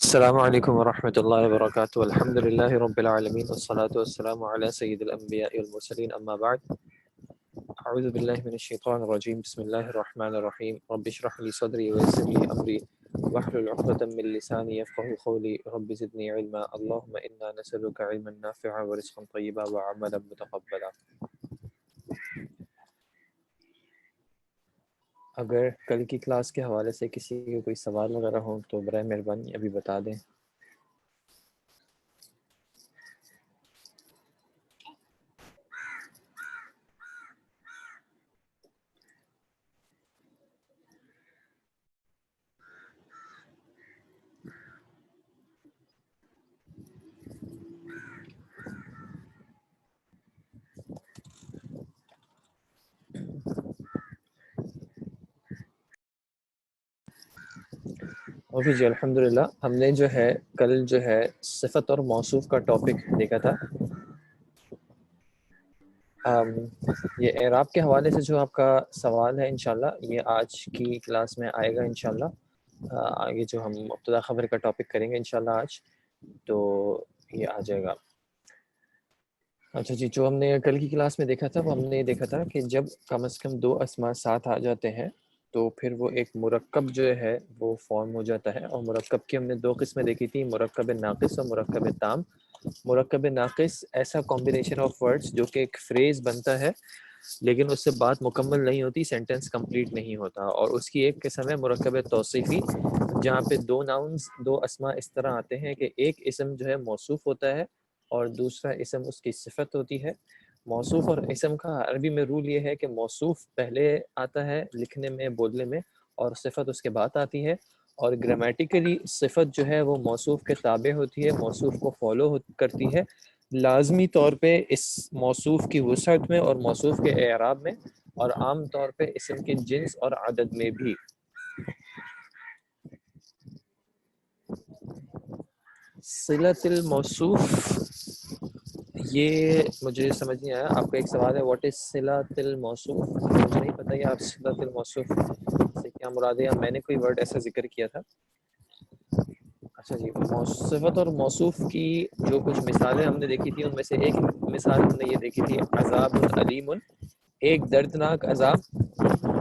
السلام علیکم ورحمۃ اللہ وبرکاتہ الحمد للہ رب العالمین والصلاة والسلام علی سید الانبیاء والمرسلین اما بعد اعوذ باللہ من الشیطان الرجیم بسم اللہ الرحمن الرحیم رب اشرح لی صدری ویسر لی امری واحلل عقدۃ من لسانی یفقهوا قولی رب زدنی علما اللهم انا نسألک علما نافعا ورزقا طیبا وعملا متقبلا۔ اگر کل کی کلاس کے حوالے سے کسی کے کوئی سوال وغیرہ ہوں تو برائے مہربانی ابھی بتا دیں۔ اوکے جی، الحمدللہ ہم نے جو ہے کل جو ہے صفت اور موصوف کا ٹاپک دیکھا تھا۔ یہ اعراب کے حوالے سے جو آپ کا سوال ہے انشاءاللہ یہ آج کی کلاس میں آئے گا انشاءاللہ۔ آگے جو ہم مبتدا خبر کا ٹاپک کریں گے انشاءاللہ آج، تو یہ آ جائے گا۔ اچھا جی، جو ہم نے کل کی کلاس میں دیکھا تھا وہ ہم نے دیکھا تھا کہ جب کم از کم دو اسما ساتھ آ جاتے ہیں تو پھر وہ ایک مرکب جو ہے وہ فارم ہو جاتا ہے، اور مرکب کی ہم نے دو قسمیں دیکھی تھی، مرکب ناقص اور مرکب تام۔ مرکب ناقص ایسا کمبینیشن آف ورڈز جو کہ ایک فریز بنتا ہے لیکن اس سے بات مکمل نہیں ہوتی، سینٹنس کمپلیٹ نہیں ہوتا، اور اس کی ایک قسم ہے مرکب توصیفی جہاں پہ دو ناؤنز دو اسما اس طرح آتے ہیں کہ ایک اسم جو ہے موصوف ہوتا ہے اور دوسرا اسم اس کی صفت ہوتی ہے۔ موصوف اور اسم کا عربی میں رول یہ ہے کہ موصوف پہلے آتا ہے لکھنے میں بولنے میں اور صفت اس کے بعد آتی ہے، اور گرامیٹیکلی صفت جو ہے وہ موصوف کے تابع ہوتی ہے، موصوف کو فالو کرتی ہے لازمی طور پہ اس موصوف کی وسعت میں اور موصوف کے اعراب میں، اور عام طور پہ اسم کے جنس اور عدد میں بھی۔ صلۃ الموصوف، یہ مجھے سمجھ نہیں آیا، آپ کا ایک سوال ہے واٹ از صلۃ الموصوف، مجھے نہیں پتہ یہ آپ صلۃ الموصوف سے کیا مراد ہے، یا میں نے کوئی ورڈ ایسا ذکر کیا تھا۔ اچھا جی، صفت اور موصوف کی جو کچھ مثالیں ہم نے دیکھی تھی ان میں سے ایک مثال ہم نے یہ دیکھی تھی عذاب علیم، ایک دردناک عذاب،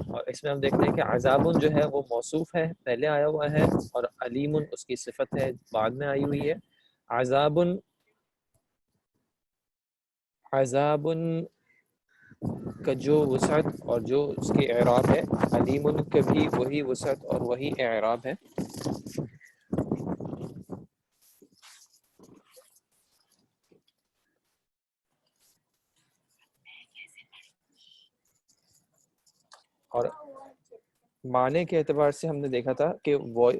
اور اس میں ہم دیکھتے ہیں کہ عذاب جو ہے وہ موصوف ہے، پہلے آیا ہوا ہے، اور علیم اس کی صفت ہے بعد میں آئی ہوئی ہے۔ عذاب، عذاب کا جو وسعت اور جو اس کے اعراب ہے، علیم کا بھی وہی وسعت اور وہی اعراب ہے۔ اور معنی کے اعتبار سے ہم نے دیکھا تھا کہ وہ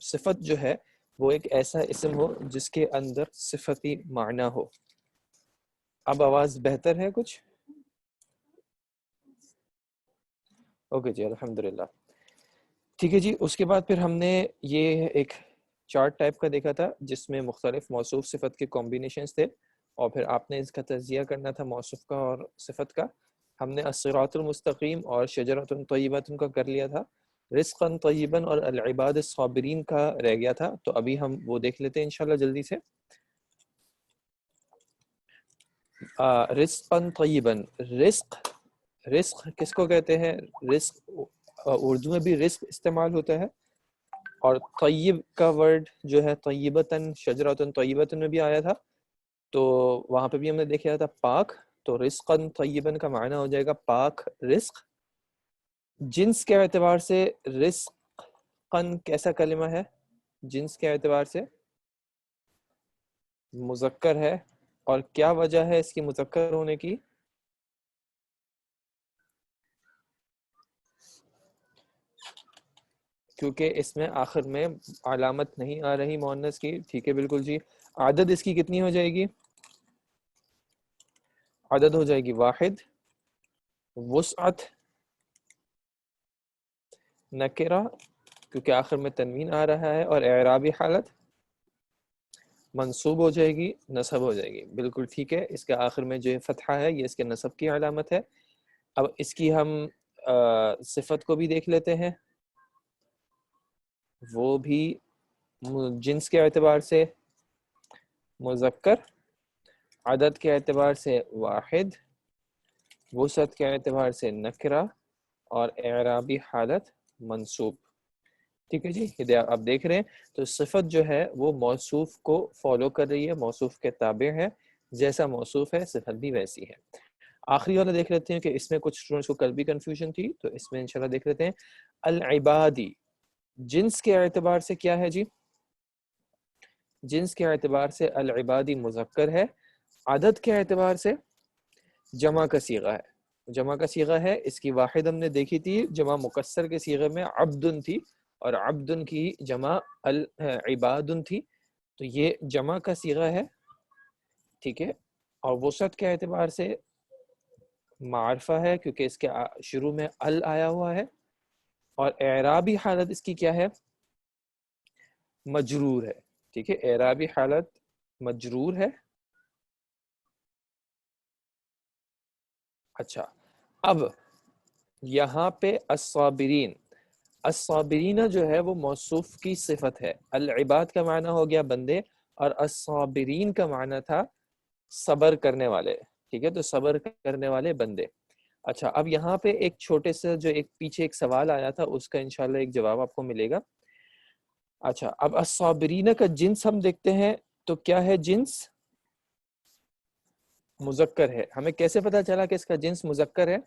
صفت جو ہے وہ ایک ایسا اسم ہو جس کے اندر صفتی معنی ہو۔ اب آواز بہتر ہے کچھ؟ اوکے جی، الحمدللہ۔ ٹھیک ہے جی، اس کے بعد پھر ہم نے یہ ایک چارٹ ٹائپ کا دیکھا تھا جس میں مختلف موصوف صفت کے کمبینیشنز تھے، اور پھر آپ نے اس کا تجزیہ کرنا تھا موصوف کا اور صفت کا۔ ہم نے الصراط المستقیم اور شجرۃ طیبۃ کا کر لیا تھا، رزقا طیبا اور العباد الصابرین کا رہ گیا تھا، تو ابھی ہم وہ دیکھ لیتے ہیں انشاءاللہ جلدی سے۔ رزقا طیبا، رزق، رزق کس کو کہتے ہیں؟ رزق اردو میں بھی رزق استعمال ہوتا ہے، اور طیب کا ورڈ جو ہے طیبتاً، شجرۃ طیبۃ میں بھی آیا تھا، تو وہاں پہ بھی ہم نے دیکھا تھا پاک، تو رزقاً طیباً کا معنی ہو جائے گا پاک رزق۔ جنس کے اعتبار سے رزقاً کیسا کلمہ ہے؟ جنس کے اعتبار سے مذکر ہے، اور کیا وجہ ہے اس کی مذکر ہونے کی؟ کیونکہ اس میں آخر میں علامت نہیں آ رہی مؤنث کی۔ ٹھیک ہے بالکل جی۔ عدد اس کی کتنی ہو جائے گی؟ عدد ہو جائے گی واحد، وسعت نکرہ کیونکہ آخر میں تنوین آ رہا ہے، اور اعرابی حالت منصوب ہو جائے گی، نصب ہو جائے گی، بالکل ٹھیک ہے۔ اس کے آخر میں جو فتحہ ہے یہ اس کے نصب کی علامت ہے۔ اب اس کی ہم صفت کو بھی دیکھ لیتے ہیں، وہ بھی جنس کے اعتبار سے مذکر، عدد کے اعتبار سے واحد، وسعت کے اعتبار سے نکرہ، اور اعرابی حالت منصوب. ٹھیک ہے جی، یہ آپ دیکھ رہے ہیں. تو صفت جو ہے وہ موصوف کو فالو کر رہی ہے، موصوف کے تابع ہے، جیسا موصوف ہے صفت بھی ویسی ہے. آخری والا دیکھ لیتے ہیں کہ اس میں کچھ اسٹوڈنٹس کو کل بھی کنفیوژن تھی، تو اس میں انشاءاللہ دیکھ لیتے ہیں. العبادی جنس کے اعتبار سے کیا ہے جی؟ جنس کے اعتبار سے العبادی مذکر ہے، عدد کے اعتبار سے جمع کا صیغہ ہے. جمع کا صیغہ ہے، اس کی واحد ہم نے دیکھی تھی جمع مکسر کے صیغے میں عبدن تھی، اور عبدن کی جمع العبادن تھی. تو یہ جمع کا صیغہ ہے. ٹھیک ہے. اور وسعت کے اعتبار سے معرفہ ہے، کیونکہ اس کے شروع میں ال آیا ہوا ہے. اور اعرابی حالت اس کی کیا ہے؟ مجرور ہے. ٹھیک ہے، اعرابی حالت مجرور ہے. اچھا، اب یہاں پہ الصابرین، الصابرین جو ہے وہ موصوف کی صفت ہے. العباد کا معنی ہو گیا بندے، اور الصابرین کا معنی تھا صبر کرنے والے. ٹھیک ہے، تو صبر کرنے والے بندے. اچھا، اب یہاں پہ ایک چھوٹے سے جو ایک پیچھے ایک سوال آیا تھا، اس کا انشاءاللہ ایک جواب آپ کو ملے گا. اچھا، اب الصابرین کا جنس ہم دیکھتے ہیں، تو کیا ہے جنس؟ مذکر ہے. ہمیں کیسے پتا چلا کہ اس کا جنس مذکر ہے؟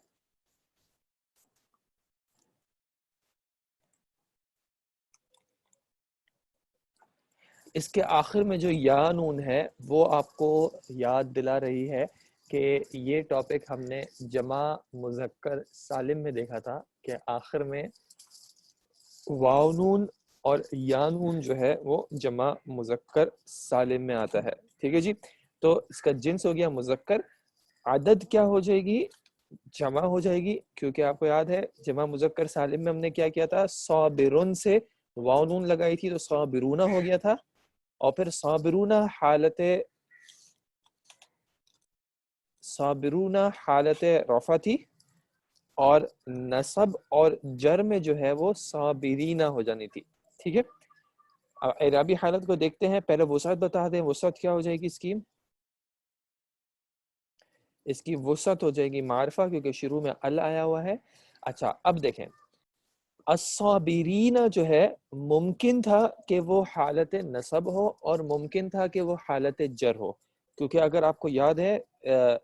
اس کے آخر میں جو یا نون ہے وہ آپ کو یاد دلا رہی ہے کہ یہ ٹاپک ہم نے جمع مذکر سالم میں دیکھا تھا کہ آخر میں واو نون اور یا نون جو ہے وہ جمع مذکر سالم میں آتا ہے. ٹھیک ہے جی، تو اس کا جنس ہو گیا مذکر. عدد کیا ہو جائے گی؟ جمع ہو جائے گی، کیونکہ آپ کو یاد ہے جمع مذکر سالم میں ہم نے کیا کیا تھا؟ صابرون سے واو نون لگائی تھی تو صابرون ہو گیا تھا. اور پھر صابرون حالت رفع تھی، اور نصب اور جر میں جو ہے وہ صابرین ہو جانی تھی. ٹھیک ہے، اب اعرابی حالت کو دیکھتے ہیں. پہلے وسعت بتا دیں، وسعت کیا ہو جائے گی اس کی وسعت ہو جائے گی معرفہ، کیونکہ شروع میں ال آیا ہوا ہے. اچھا، اب دیکھیں الصابرین جو ہے ممکن تھا کہ وہ حالت نصب ہو اور ممکن تھا کہ وہ حالت جر ہو، کیونکہ اگر آپ کو یاد ہے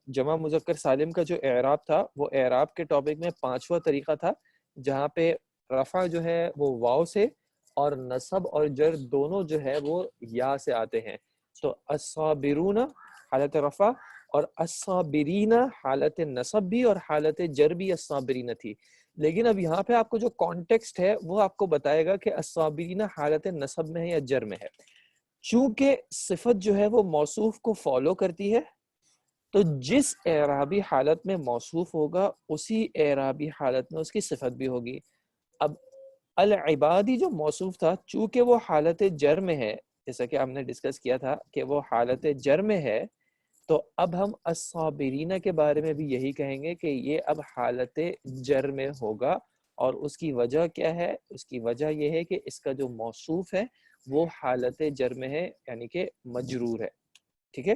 جمع مذکر سالم کا جو اعراب تھا وہ اعراب کے ٹاپک میں 5واں طریقہ تھا، جہاں پہ رفع جو ہے وہ واو سے اور نصب اور جر دونوں جو ہے وہ یا سے آتے ہیں. تو الصابرون حالت رفع اور الصابرین حالت نصب بھی اور حالت جر بھی الصابرین تھی. لیکن اب یہاں پہ آپ کو جو کانٹیکسٹ ہے وہ آپ کو بتائے گا کہ الصابرین حالت نصب میں ہے یا جر میں ہے. چونکہ صفت جو ہے وہ موصوف کو فالو کرتی ہے، تو جس اعرابی حالت میں موصوف ہوگا اسی اعرابی حالت میں اس کی صفت بھی ہوگی. اب العبادی جو موصوف تھا چونکہ وہ حالت جر میں ہے، جیسا کہ ہم نے ڈسکس کیا تھا کہ وہ حالت جر میں ہے، تو اب ہم الصابرین کے بارے میں بھی یہی کہیں گے کہ یہ اب حالت جر میں ہوگا. اور اس کی وجہ کیا ہے؟ اس کی وجہ یہ ہے کہ اس کا جو موصوف ہے وہ حالت جر میں ہے، یعنی کہ مجرور ہے. ٹھیک ہے،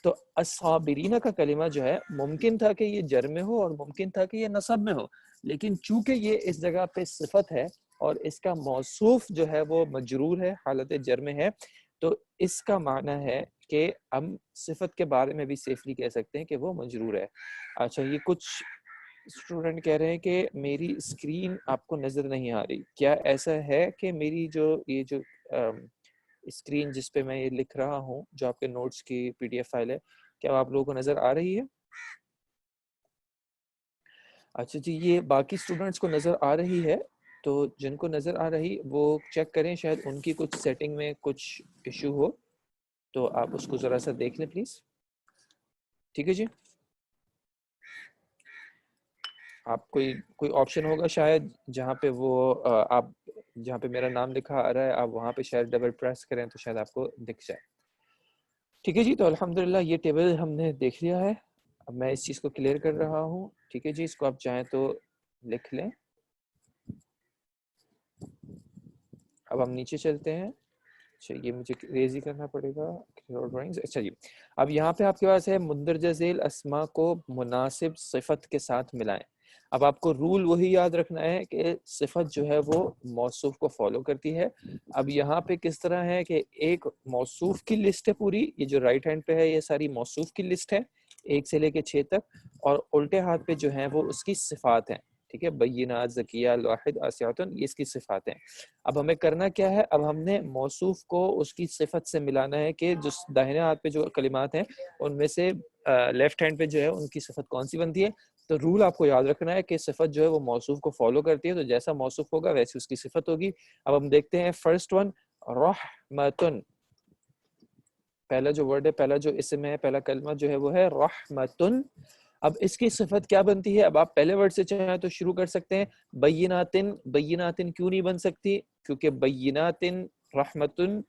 تو الصابرین کا کلمہ جو ہے ممکن تھا کہ یہ جر میں ہو اور ممکن تھا کہ یہ نصب میں ہو، لیکن چونکہ یہ اس جگہ پہ صفت ہے اور اس کا موصوف جو ہے وہ مجرور ہے، حالت جر میں ہے، تو اس کا معنی ہے کہ ہم صفت کے بارے میں بھی سیفلی کہہ سکتے ہیں کہ وہ مجرور ہے. اچھا، یہ کچھ اسٹوڈنٹ کہہ رہے ہیں کہ میری اسکرین آپ کو نظر نہیں آ رہی. کیا ایسا ہے کہ میری یہ جو اسکرین جس پہ میں یہ لکھ رہا ہوں، جو آپ کے نوٹس کی پی ڈی ایف فائل ہے، کیا آپ لوگوں کو نظر آ رہی ہے؟ اچھا جی، یہ باقی اسٹوڈنٹس کو نظر آ رہی ہے، تو جن کو نظر آ رہی وہ چیک کریں، شاید ان کی کچھ سیٹنگ میں کچھ ایشو ہو، تو آپ اس کو ذرا سا دیکھ لیں پلیز. ٹھیک ہے جی، آپ کوئی آپشن ہوگا شاید جہاں پہ وہ آپ جہاں پہ میرا نام لکھا آ رہا ہے آپ وہاں پہ شاید ڈبل پریس کریں تو شاید آپ کو دکھ جائے. ٹھیک ہے جی، تو الحمدللہ یہ ٹیبل ہم نے دیکھ لیا ہے. اب میں اس چیز کو کلیئر کر رہا ہوں. ٹھیک ہے جی، اس کو آپ چاہیں تو لکھ لیں. اب ہم نیچے چلتے ہیں. اچھا یہ مجھے ریز ہی کرنا پڑے گا ڈرائنگز. اچھا جی اب یہاں پہ آپ کے پاس ہے مندرجہ ذیل اسما کو مناسب صفت کے ساتھ ملائیں. اب آپ کو رول وہی یاد رکھنا ہے کہ صفت جو ہے وہ موصوف کو فالو کرتی ہے. اب یہاں پہ کس طرح ہے کہ ایک موصوف کی لسٹ ہے پوری, یہ جو رائٹ ہینڈ پہ ہے یہ ساری موصوف کی لسٹ ہے 1 سے لے کے 6 تک, اور الٹے ہاتھ پہ جو ہیں وہ اس کی صفات ہیں. ٹھیک ہے, بینات, زکیہ, الواحد, آسیاتن, یہ اس کی صفات ہیں. اب ہمیں کرنا کیا ہے, اب ہم نے موصوف کو اس کی صفت سے ملانا ہے کہ جو داہنے ہاتھ پہ جو کلمات ہیں ان میں سے لیفٹ ہینڈ پہ جو ہے ان کی صفت کون سی بنتی ہے. تو رول آپ کو یاد رکھنا ہے کہ صفت جو ہے وہ موصوف کو فالو کرتی ہے, تو جیسا موصوف ہوگا ویسی اس کی صفت ہوگی. اب ہم دیکھتے ہیں فرسٹ ون, رحمتن. پہلا جو ورڈ ہے, پہلا جو اسم ہے, پہلا کلمہ جو ہے وہ ہے رحمتن. اب اس کی صفت کیا بنتی ہے؟ اب آپ پہلے ورڈ سے چاہیں تو شروع کر سکتے ہیں. بیناتن, بیناتن کیوں نہیں بن سکتی؟ کیونکہ بیناتن, رحمتن,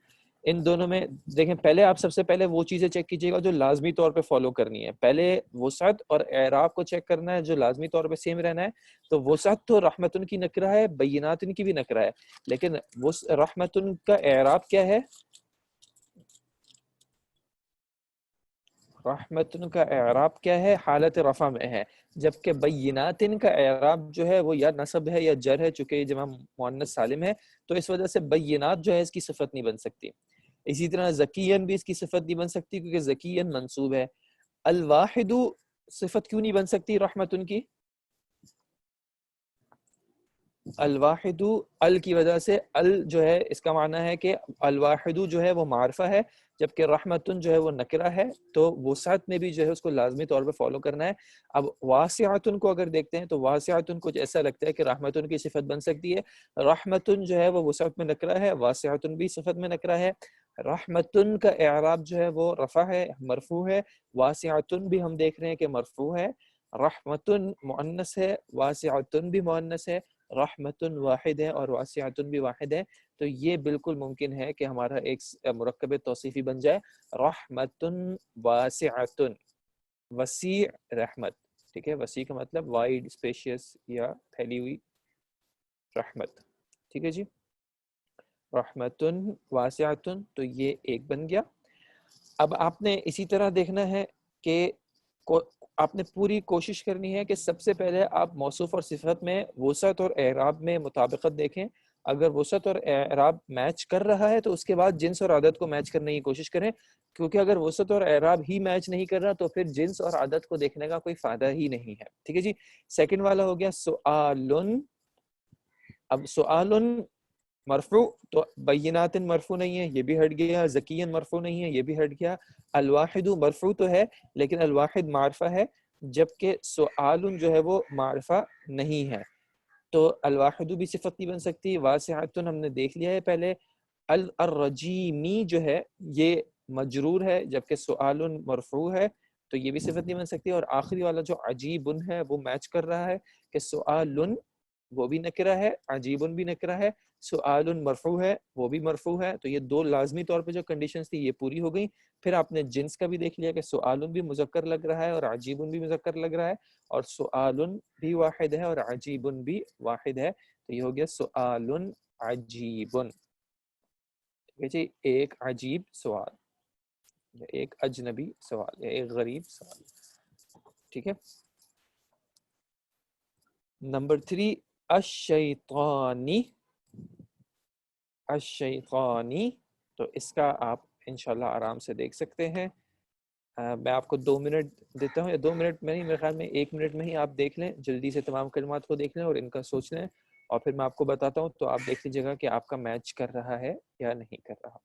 ان دونوں میں دیکھیں پہلے آپ سب سے پہلے وہ چیزیں چیک کیجیے گا جو لازمی طور پہ فالو کرنی ہے. پہلے وسعت اور اعراب کو چیک کرنا ہے جو لازمی طور پہ سیم رہنا ہے. تو وسعت تو رحمتن کی نکرہ ہے, بیناتن کی بھی نکرہ ہے, لیکن رحمتن کا اعراب کیا ہے؟ رحمتن کا اعراب کیا ہے؟ حالت رفع میں ہے. جبکہ بیناتن کا اعراب جو ہے وہ یا نصب ہے یا جر ہے, چونکہ یہ جمع مؤنث سالم ہے تو اس وجہ سے بینات جو ہے اس کی صفت نہیں بن سکتی. اسی طرح زکین بھی اس کی صفت نہیں بن سکتی کیونکہ زکین منصوب ہے. الواحد صفت کیوں نہیں بن سکتی رحمتن کی؟ الواحد ال کی وجہ سے, ال جو ہے اس کا معنی ہے کہ الواحد جو ہے وہ معرفہ ہے, جبکہ رحمتن جو ہے وہ نکرہ ہے, تو وسعت میں بھی جو ہے اس کو لازمی طور پہ فالو کرنا ہے. اب واسعتن کو اگر دیکھتے ہیں تو واسعتن کچھ ایسا لگتا ہے کہ رحمتن کی صفت بن سکتی ہے. رحمتن جو ہے وہ وسعت میں نکرہ ہے, واسعتن بھی صفت میں نکرہ ہے. رحمتن کا اعراب جو ہے وہ رفع ہے, مرفوع ہے. واسعتن بھی ہم دیکھ رہے ہیں کہ مرفوع ہے. رحمتن مؤنث ہے, واسعتن بھی مؤنث ہے, رحمتن واحد ہے اور واسعتن بھی واحد ہے. تو یہ بالکل ممکن ہے کہ ہمارا ایک مرکب توصیفی بن جائے رحمتن واسعتن, وسیع رحمت. ٹھیک ہے, وسیع کا مطلب وائڈ, اسپیشیس یا پھیلی ہوئی رحمت. ٹھیک ہے جی, رحمتن واسعتن, تو یہ ایک بن گیا. اب آپ نے اسی طرح دیکھنا ہے کہ آپ نے پوری کوشش کرنی ہے کہ سب سے پہلے آپ موصوف اور صفت میں وسعت اور اعراب میں مطابقت دیکھیں. اگر وسعت اور اعراب میچ کر رہا ہے تو اس کے بعد جنس اور عدد کو میچ کرنے کی کوشش کریں, کیونکہ اگر وسعت اور اعراب ہی میچ نہیں کر رہا تو پھر جنس اور عدد کو دیکھنے کا کوئی فائدہ ہی نہیں ہے. ٹھیک ہے جی. سیکنڈ والا ہو گیا سؤالن. اب سؤالن مرفوع, تو بینات مرفوع نہیں ہے, یہ بھی ہٹ گیا. زکین مرفوع نہیں ہے, یہ بھی ہٹ گیا. الواحد مرفوع تو ہے لیکن الواحد معرفہ ہے, جبکہ سؤال جو ہے وہ معرفہ نہیں ہے, تو الواحد بھی صفت نہیں بن سکتی. واسعتن ہم نے دیکھ لیا ہے پہلے. الرجیمی جو ہے یہ مجرور ہے, جبکہ سؤال مرفوع ہے, تو یہ بھی صفت نہیں بن سکتی. اور آخری والا جو عجیبن ہے وہ میچ کر رہا ہے کہ سؤال وہ بھی نکرہ ہے, عجیبن بھی نکرہ ہے, سؤال مرفوع ہے وہ بھی مرفوع ہے. تو یہ دو لازمی طور پہ جو کنڈیشنز تھی یہ پوری ہو گئی. پھر آپ نے جنس کا بھی دیکھ لیا کہ سؤال بھی مذکر لگ رہا ہے اور عجیب بھی مذکر لگ رہا ہے, اور سؤال بھی واحد ہے اور عجیب بھی واحد ہے. تو یہ ہو گیا سؤال عجیب. ٹھیک ہے جی, ایک عجیب سوال یا ایک اجنبی سوال یا ایک غریب سوال. ٹھیک ہے. نمبر 3 الشیطانی. الشیطانی, تو اس کا آپ انشاءاللہ آرام سے دیکھ سکتے ہیں. میں آپ کو 2 منٹ دیتا ہوں, یا 2 منٹ میں نہیں, میرے خیال میں 1 منٹ میں ہی آپ دیکھ لیں, جلدی سے تمام کلمات کو دیکھ لیں اور ان کا سوچ لیں, اور پھر میں آپ کو بتاتا ہوں تو آپ دیکھ لیجیے گا کہ آپ کا میچ کر رہا ہے یا نہیں کر رہا.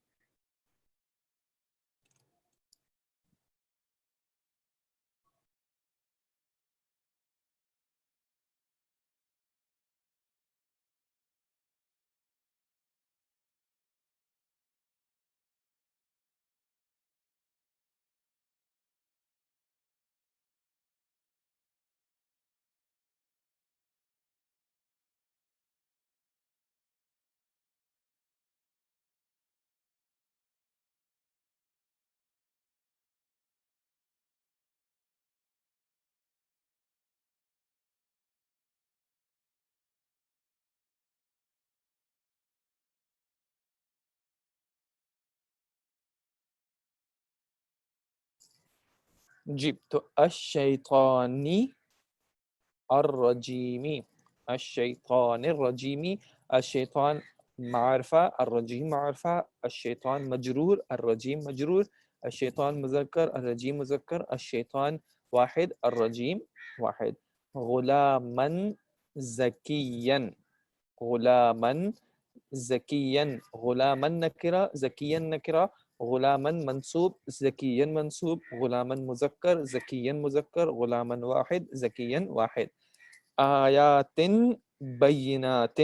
جی تو الشیطانی الرجیمی، الشیطان الرجیمی، الشیطان معرفہ، الرجیم معرفہ، الشیطان مجرور، الرجیم مجرور، الشیطان مذکر، الرجیم مذکر، الشیطان واحد، الرجیم واحد، غلامن زکین، غلامن زکین، غلامن نکرہ، زکین نکرہ، غلامن منصوب، زکین منصوب، غلامن مذکر، زکین مذکر، غلامن واحد، زکین واحد، آیات بینات،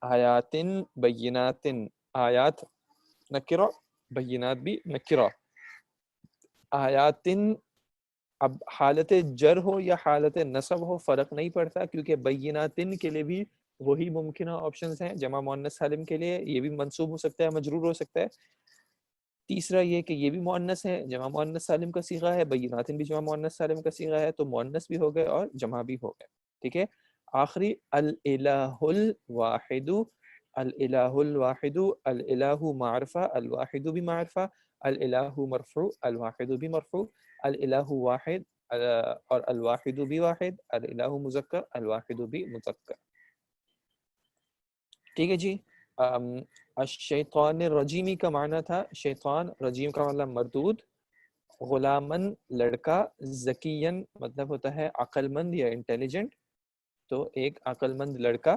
آیات بینات، آیات نکرہ، بینات بھی نکرہ، آیات، اب حالت جر ہو یا حالت نصب ہو فرق نہیں پڑتا، کیونکہ بیناتن کے لیے بھی وہی ممکنہ آپشنز ہیں، جمع مؤنث سالم کے لیے یہ بھی منصوب ہو سکتا ہے، مجرور ہو سکتا ہے، تیسرا یہ کہ یہ بھی مؤنث ہے، جمع مؤنث سالم کا صیغہ ہے، بیناتن بھی جمع مؤنث سالم کا صیغہ ہے، تو مؤنث بھی ہو گئے اور جمع بھی ہو گئے، ٹھیک ہے۔ آخری الالہ الواحد، الالہ الواحد، الالہ معرفہ، الواحد بھی معرفہ، الالہ مرفوع، الواحد بھی مرفوع، الالہ واحد اور الواحد بھی واحد، الالہ مذکر، الواحد بھی مذکر، ٹھیک ہے جی۔ الشیطان الرجیمی کا معنی تھا شیطان، رجیم کا مطلب مردود، غلامن لڑکا، زکین مطلب ہوتا ہے عقل مند یا انٹیلیجنٹ، تو ایک عقل مند لڑکا،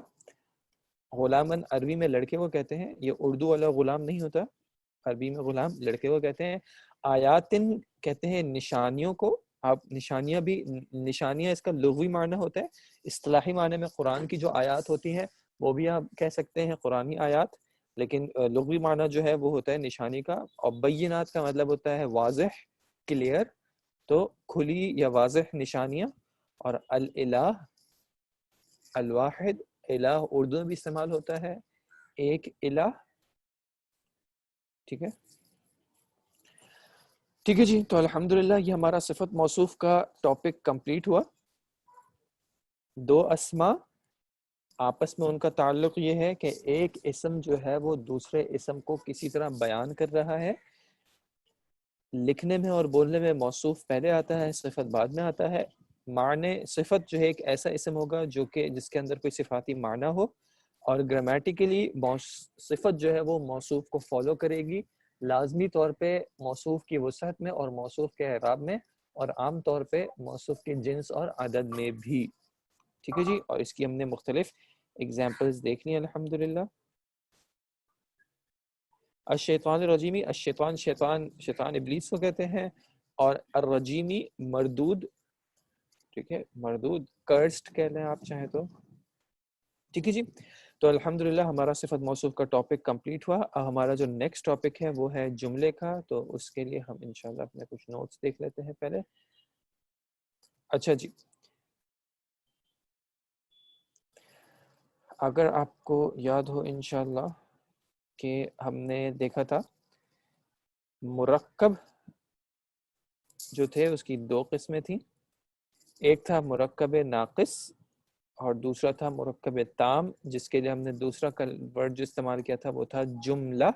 غلامن عربی میں لڑکے کو کہتے ہیں، یہ اردو والا غلام نہیں ہوتا، عربی میں غلام لڑکے کو کہتے ہیں، آیاتن کہتے ہیں نشانیوں کو، آپ نشانیاں بھی، نشانیاں اس کا لغوی معنی ہوتا ہے، اصطلاحی معنی میں قرآن کی جو آیات ہوتی ہیں وہ بھی آپ کہہ سکتے ہیں قرآنی آیات، لیکن لغوی معنی جو ہے وہ ہوتا ہے نشانی کا، اور بینات کا مطلب ہوتا ہے واضح، کلیئر، تو کھلی یا واضح نشانیاں، اور الالہ الواحد، الہ اردو میں بھی استعمال ہوتا ہے، ایک الہ، ٹھیک ہے، ٹھیک ہے جی۔ تو الحمدللہ یہ ہمارا صفت موصوف کا ٹاپک کمپلیٹ ہوا۔ دو اسما، آپس میں ان کا تعلق یہ ہے کہ ایک اسم جو ہے وہ دوسرے اسم کو کسی طرح بیان کر رہا ہے، لکھنے میں اور بولنے میں موصوف پہلے آتا ہے، صفت بعد میں آتا ہے، معنی صفت جو ہے ایک ایسا اسم ہوگا جو کہ جس کے اندر کوئی صفاتی معنی ہو، اور گرامیٹیکلی صفت جو ہے وہ موصوف کو فالو کرے گی، لازمی طور پہ موصوف کی وسعت میں اور موصوف کے اعراب میں، اور عام طور پہ موصوف کے جنس اور عدد میں بھی، ٹھیک ہے جی۔ اور اس کی ہم نے مختلف اگزامپلز دیکھنی الحمدللہ۔ الشیطان الرجیمی، الشیطان شیطان ابلیس کو کہتے ہیں، اور الرجیمی مردود، ٹھیک ہے، مردود، کرسڈ کہہ لیں آپ چاہیں تو، ٹھیک ہے جی۔ تو الحمدللہ ہمارا صفت موصوف کا ٹاپک کمپلیٹ ہوا۔ اب ہمارا جو نیکسٹ ٹاپک ہے وہ ہے جملے کا، تو اس کے لیے ہم انشاءاللہ اپنے کچھ نوٹس دیکھ لیتے ہیں پہلے۔ اچھا جی، اگر آپ کو یاد ہو انشاءاللہ کہ ہم نے دیکھا تھا مرکب جو تھے اس کی دو قسمیں تھیں، ایک تھا مرکب ناقص اور دوسرا تھا مرکب تام، جس کے لیے ہم نے دوسرا ورڈ جو استعمال کیا تھا وہ تھا جملہ۔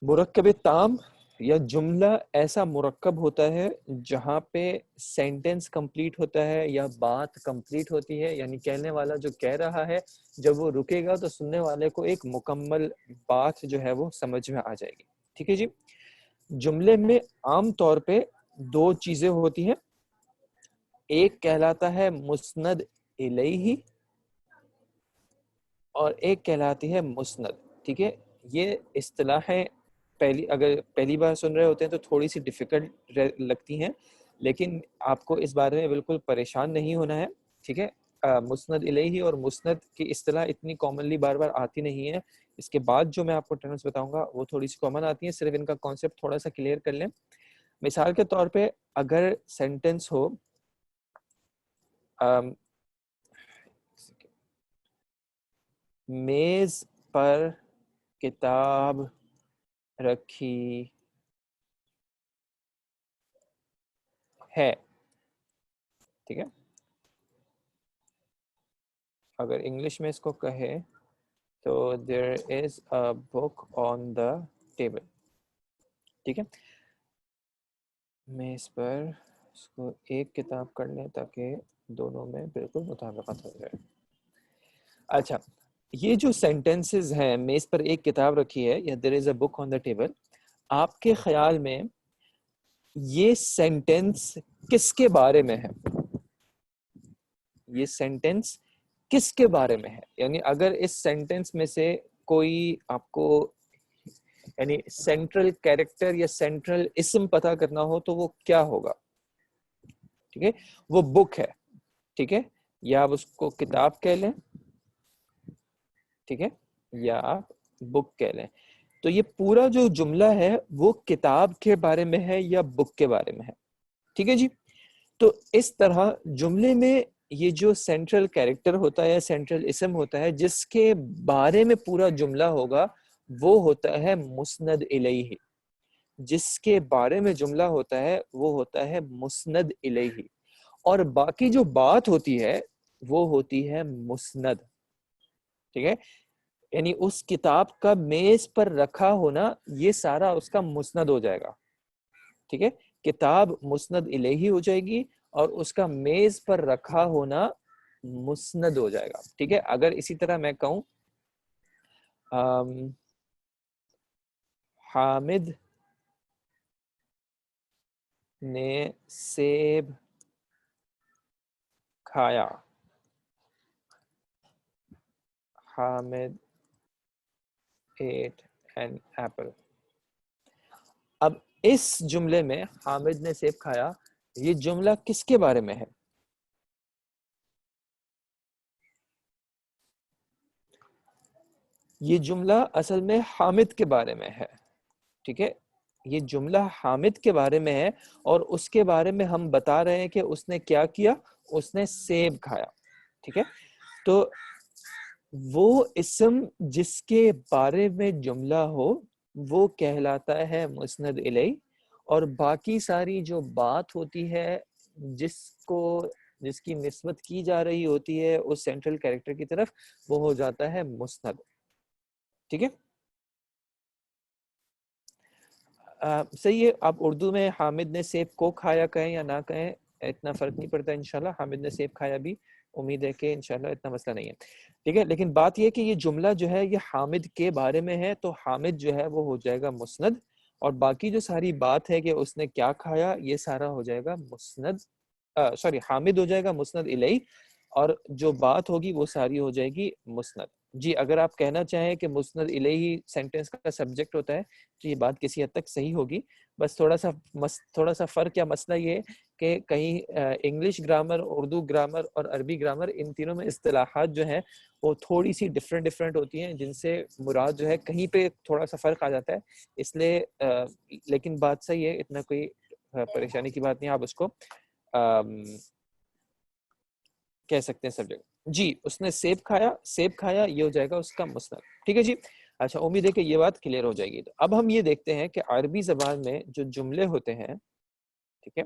مرکب تام یا جملہ ایسا مرکب ہوتا ہے جہاں پہ سینٹنس کمپلیٹ ہوتا ہے یا بات کمپلیٹ ہوتی ہے، یعنی کہنے والا جو کہہ رہا ہے جب وہ رکے گا تو سننے والے کو ایک مکمل بات جو ہے وہ سمجھ میں آ جائے گی، ٹھیک ہے جی۔ جملے میں عام طور پہ دو چیزیں ہوتی ہیں، ایک کہلاتا ہے مسند الیہ اور ایک کہلاتی ہے مسند، ٹھیک ہے۔ یہ اصطلاحیں اگر پہلی بار سن رہے ہوتے ہیں تو تھوڑی سی ڈیفیکلٹ لگتی ہیں، لیکن آپ کو اس بارے میں بالکل پریشان نہیں ہونا ہے، ٹھیک ہے۔ مسند الیہ اور مسند کی اصطلاح اتنی کامنلی بار بار آتی نہیں ہے، اس کے بعد جو میں آپ کو ٹرمز بتاؤں گا وہ تھوڑی سی کامن آتی ہیں، صرف ان کا کانسیپٹ تھوڑا سا کلیئر کر لیں۔ مثال کے طور پہ اگر سینٹنس ہو میز پر کتاب رکھی ہے، ٹھیک ہے، اگر انگلش میں اس کو کہے تو there is a book on the table، ٹھیک ہے۔ میز پر اس کو ایک کتاب کر لیں تاکہ دونوں میں بالکل مطابقت ہو جائے. اچھا یہ جو سینٹینسز ہیں میز پر ایک کتاب رکھی ہے یا دیر از اے بک آن دا ٹیبل، آپ کے خیال میں یہ سینٹینس کس کے بارے میں ہے؟ یہ سینٹینس کس کے بارے میں ہے؟ یعنی اگر اس سینٹینس میں سے کوئی آپ کو یعنی سینٹرل کیریکٹر یا سینٹرل اسم پتا کرنا ہو تو وہ کیا ہوگا؟ ٹھیک ہے، وہ بک ہے. ٹھیک ہے، یا آپ اس کو کتاب کہہ لیں، ٹھیک ہے، یا آپ بک کہہ لیں. تو یہ پورا جو جملہ ہے وہ کتاب کے بارے میں ہے یا بک کے بارے میں ہے؟ ٹھیک ہے جی. تو اس طرح جملے میں یہ جو سینٹرل کیریکٹر ہوتا ہے یا سینٹرل اسم ہوتا ہے جس کے بارے میں پورا جملہ ہوگا وہ ہوتا ہے مسند الیہ. جس کے بارے میں جملہ ہوتا ہے وہ ہوتا ہے مسند الیہ، اور باقی جو بات ہوتی ہے وہ ہوتی ہے مسند. ٹھیک ہے، یعنی اس کتاب کا میز پر رکھا ہونا یہ سارا اس کا مسند ہو جائے گا. ٹھیک ہے، کتاب مسند الیہ ہو جائے گی اور اس کا میز پر رکھا ہونا مسند ہو جائے گا. ٹھیک ہے، اگر اسی طرح میں کہوں حامد نے سیب کھایا، حامد ate an apple. اب اس جملے میں حامد نے سیب کھایا، یہ جملہ کس کے بارے میں ہے؟ یہ جملہ اصل میں حامد کے بارے میں ہے. ٹھیک ہے، یہ جملہ حامد کے بارے میں ہے اور اس کے بارے میں ہم بتا رہے ہیں کہ اس نے کیا کیا، اس نے سیب کھایا. ٹھیک ہے، تو وہ اسم جس کے بارے میں جملہ ہو وہ کہلاتا ہے مسند الیہ، اور باقی ساری جو بات ہوتی ہے جس کی نسبت کی جا رہی ہوتی ہے اس سینٹرل کیریکٹر کی طرف وہ ہو جاتا ہے مسند. ٹھیک ہے، صحیح ہے. آپ اردو میں حامد نے سیب کو کھایا کہیں یا نہ کہیں اتنا فرق نہیں پڑتا انشاءاللہ. حامد نے سیب کھایا بھی امید ہے کہ انشاءاللہ اتنا مسئلہ نہیں ہے. ٹھیک ہے، لیکن بات یہ کہ یہ جملہ جو ہے یہ حامد کے بارے میں ہے تو حامد جو ہے وہ ہو جائے گا مسند، اور باقی جو ساری بات ہے کہ اس نے کیا کھایا یہ سارا ہو جائے گا مسند حامد ہو جائے گا مسند الیہ، اور جو بات ہوگی وہ ساری ہو جائے گی مسند. جی اگر آپ کہنا چاہیں کہ مسند الیہ سینٹینس کا سبجیکٹ ہوتا ہے تو یہ بات کسی حد تک صحیح ہوگی. بس تھوڑا سا فرق یا مسئلہ یہ کہ کہیں انگلش گرامر، اردو گرامر اور عربی گرامر ان تینوں میں اصطلاحات جو ہیں وہ تھوڑی سی ڈفرینٹ ہوتی ہیں جن سے مراد جو ہے کہیں پہ تھوڑا سا فرق آ جاتا ہے. اس لیے لیکن بات صحیح ہے، اتنا کوئی پریشانی کی بات نہیں. آپ اس کو کہہ سکتے ہیں سبجیکٹ. جی اس نے سیب کھایا یہ ہو جائے گا اس کا مسند. ٹھیک ہے جی. اچھا امید ہے کہ یہ بات کلیئر ہو جائے گی. تو اب ہم یہ دیکھتے ہیں کہ عربی زبان میں جو جملے ہوتے ہیں، ٹھیک ہے،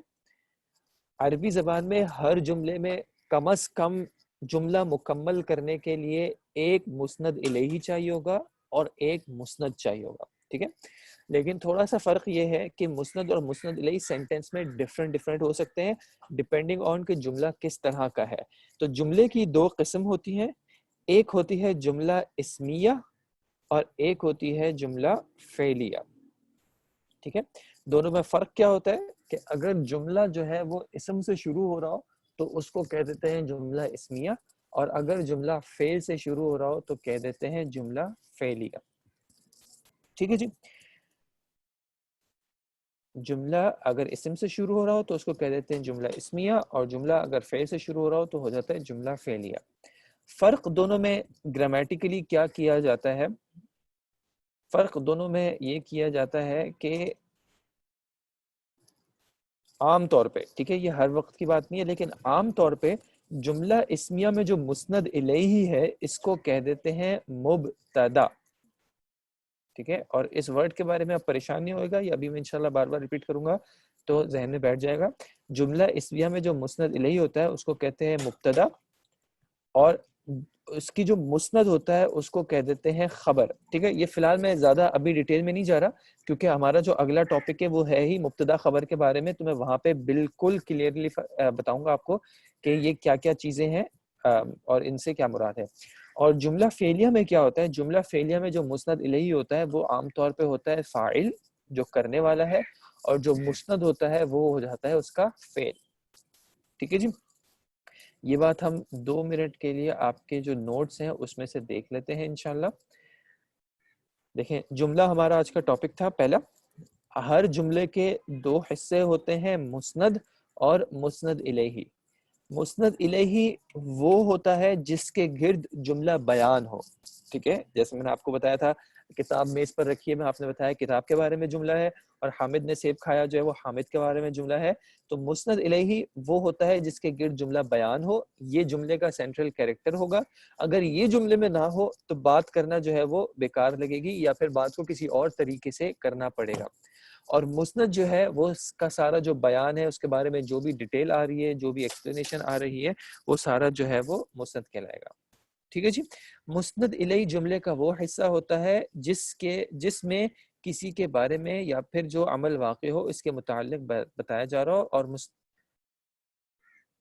عربی زبان میں ہر جملے میں کم از کم جملہ مکمل کرنے کے لیے ایک مسند الیہ چاہیے ہوگا اور ایک مسند چاہیے ہوگا. ٹھیک ہے، لیکن تھوڑا سا فرق یہ ہے کہ مسند اور مسند الیہ سینٹینس میں ڈفرینٹ ہو سکتے ہیں ڈپینڈنگ آن کہ جملہ کس طرح کا ہے. تو جملے کی دو قسم ہوتی ہیں، ایک ہوتی ہے جملہ اسمیہ اور ایک ہوتی ہے جملہ فعلیہ. ٹھیک ہے، دونوں میں فرق کیا ہوتا ہے کہ اگر جملہ جو ہے وہ اسم سے شروع ہو رہا ہو تو اس کو کہہ دیتے ہیں جملہ اسمیہ، اور اگر جملہ فعل سے شروع ہو رہا ہو تو کہہ دیتے ہیں جملہ فعلیہ. ٹھیک ہے جی. جملہ اگر اسم سے شروع ہو رہا ہو تو اس کو کہہ دیتے ہیں جملہ اسمیہ، اور جملہ اگر فعل سے شروع ہو رہا ہو تو ہو جاتا ہے جملہ فعلیہ. فرق دونوں میں گرامیٹیکلی کیا کیا جاتا ہے؟ فرق دونوں میں یہ کیا جاتا ہے کہ عام طور پہ، ٹھیک ہے، یہ ہر وقت کی بات نہیں ہے لیکن عام طور پہ جملہ اسمیہ میں جو مسند الیہ ہے اس کو کہہ دیتے ہیں مبتدا. ٹھیک ہے، اور اس ورڈ کے بارے میں اب پریشان نہیں ہوئے گا، یہ ابھی میں انشاءاللہ بار بار ریپیٹ کروں گا تو ذہن میں بیٹھ جائے گا. جملہ اسمیہ میں جو مسند الیہ ہوتا ہے اس کو کہتے ہیں مبتدا، اور اس کی جو مسند ہوتا ہے اس کو کہہ دیتے ہیں خبر. ٹھیک ہے, یہ فی الحال میں زیادہ ابھی ڈیٹیل میں نہیں جا رہا کیونکہ ہمارا جو اگلا ٹاپک ہے وہ ہے ہی مبتدا خبر کے بارے میں, تو میں وہاں پہ بالکل کلیئرلی بتاؤں گا آپ کو کہ یہ کیا کیا چیزیں ہیں اور ان سے کیا مراد ہے. اور جملہ فعلیہ میں کیا ہوتا ہے؟ جملہ فعلیہ میں جو مسند الیہ ہوتا ہے وہ عام طور پہ ہوتا ہے فاعل جو کرنے والا ہے, اور جو مسند ہوتا ہے وہ ہو جاتا ہے اس کا فعل. ٹھیک ہے جی, یہ بات ہم 2 منٹ کے لیے آپ کے جو نوٹس ہیں اس میں سے دیکھ لیتے ہیں انشاءاللہ. دیکھیں جملہ ہمارا آج کا ٹاپک تھا پہلا, ہر جملے کے 2 حصے ہوتے ہیں, مسند اور مسند الیہ. مسند الیہ وہ ہوتا ہے جس کے گرد جملہ بیان ہو. ٹھیک ہے, جیسے میں نے آپ کو بتایا تھا کتاب میز پر رکھی ہے, میں آپ نے بتایا کتاب کے بارے میں جملہ ہے, اور حامد نے سیب کھایا جو ہے وہ حامد کے بارے میں جملہ ہے. تو مسند الیہ وہ ہوتا ہے جس کے گرد جملہ بیان ہو, یہ جملے کا سینٹرل کیریکٹر ہوگا. اگر یہ جملے میں نہ ہو تو بات کرنا جو ہے وہ بیکار لگے گی, یا پھر بات کو کسی اور طریقے سے کرنا پڑے گا. اور مسند جو ہے وہ اس کا سارا جو بیان ہے, اس کے بارے میں جو بھی ڈیٹیل آ رہی ہے, جو بھی ایکسپلینیشن آ رہی ہے, وہ سارا جو ہے وہ مسند کہلائے گا. ٹھیک ہے جی. مسند الیہ جملے کا وہ حصہ ہوتا ہے جس میں کسی کے بارے میں یا پھر جو عمل واقع ہو اس کے متعلق بتایا جا رہا ہو. اور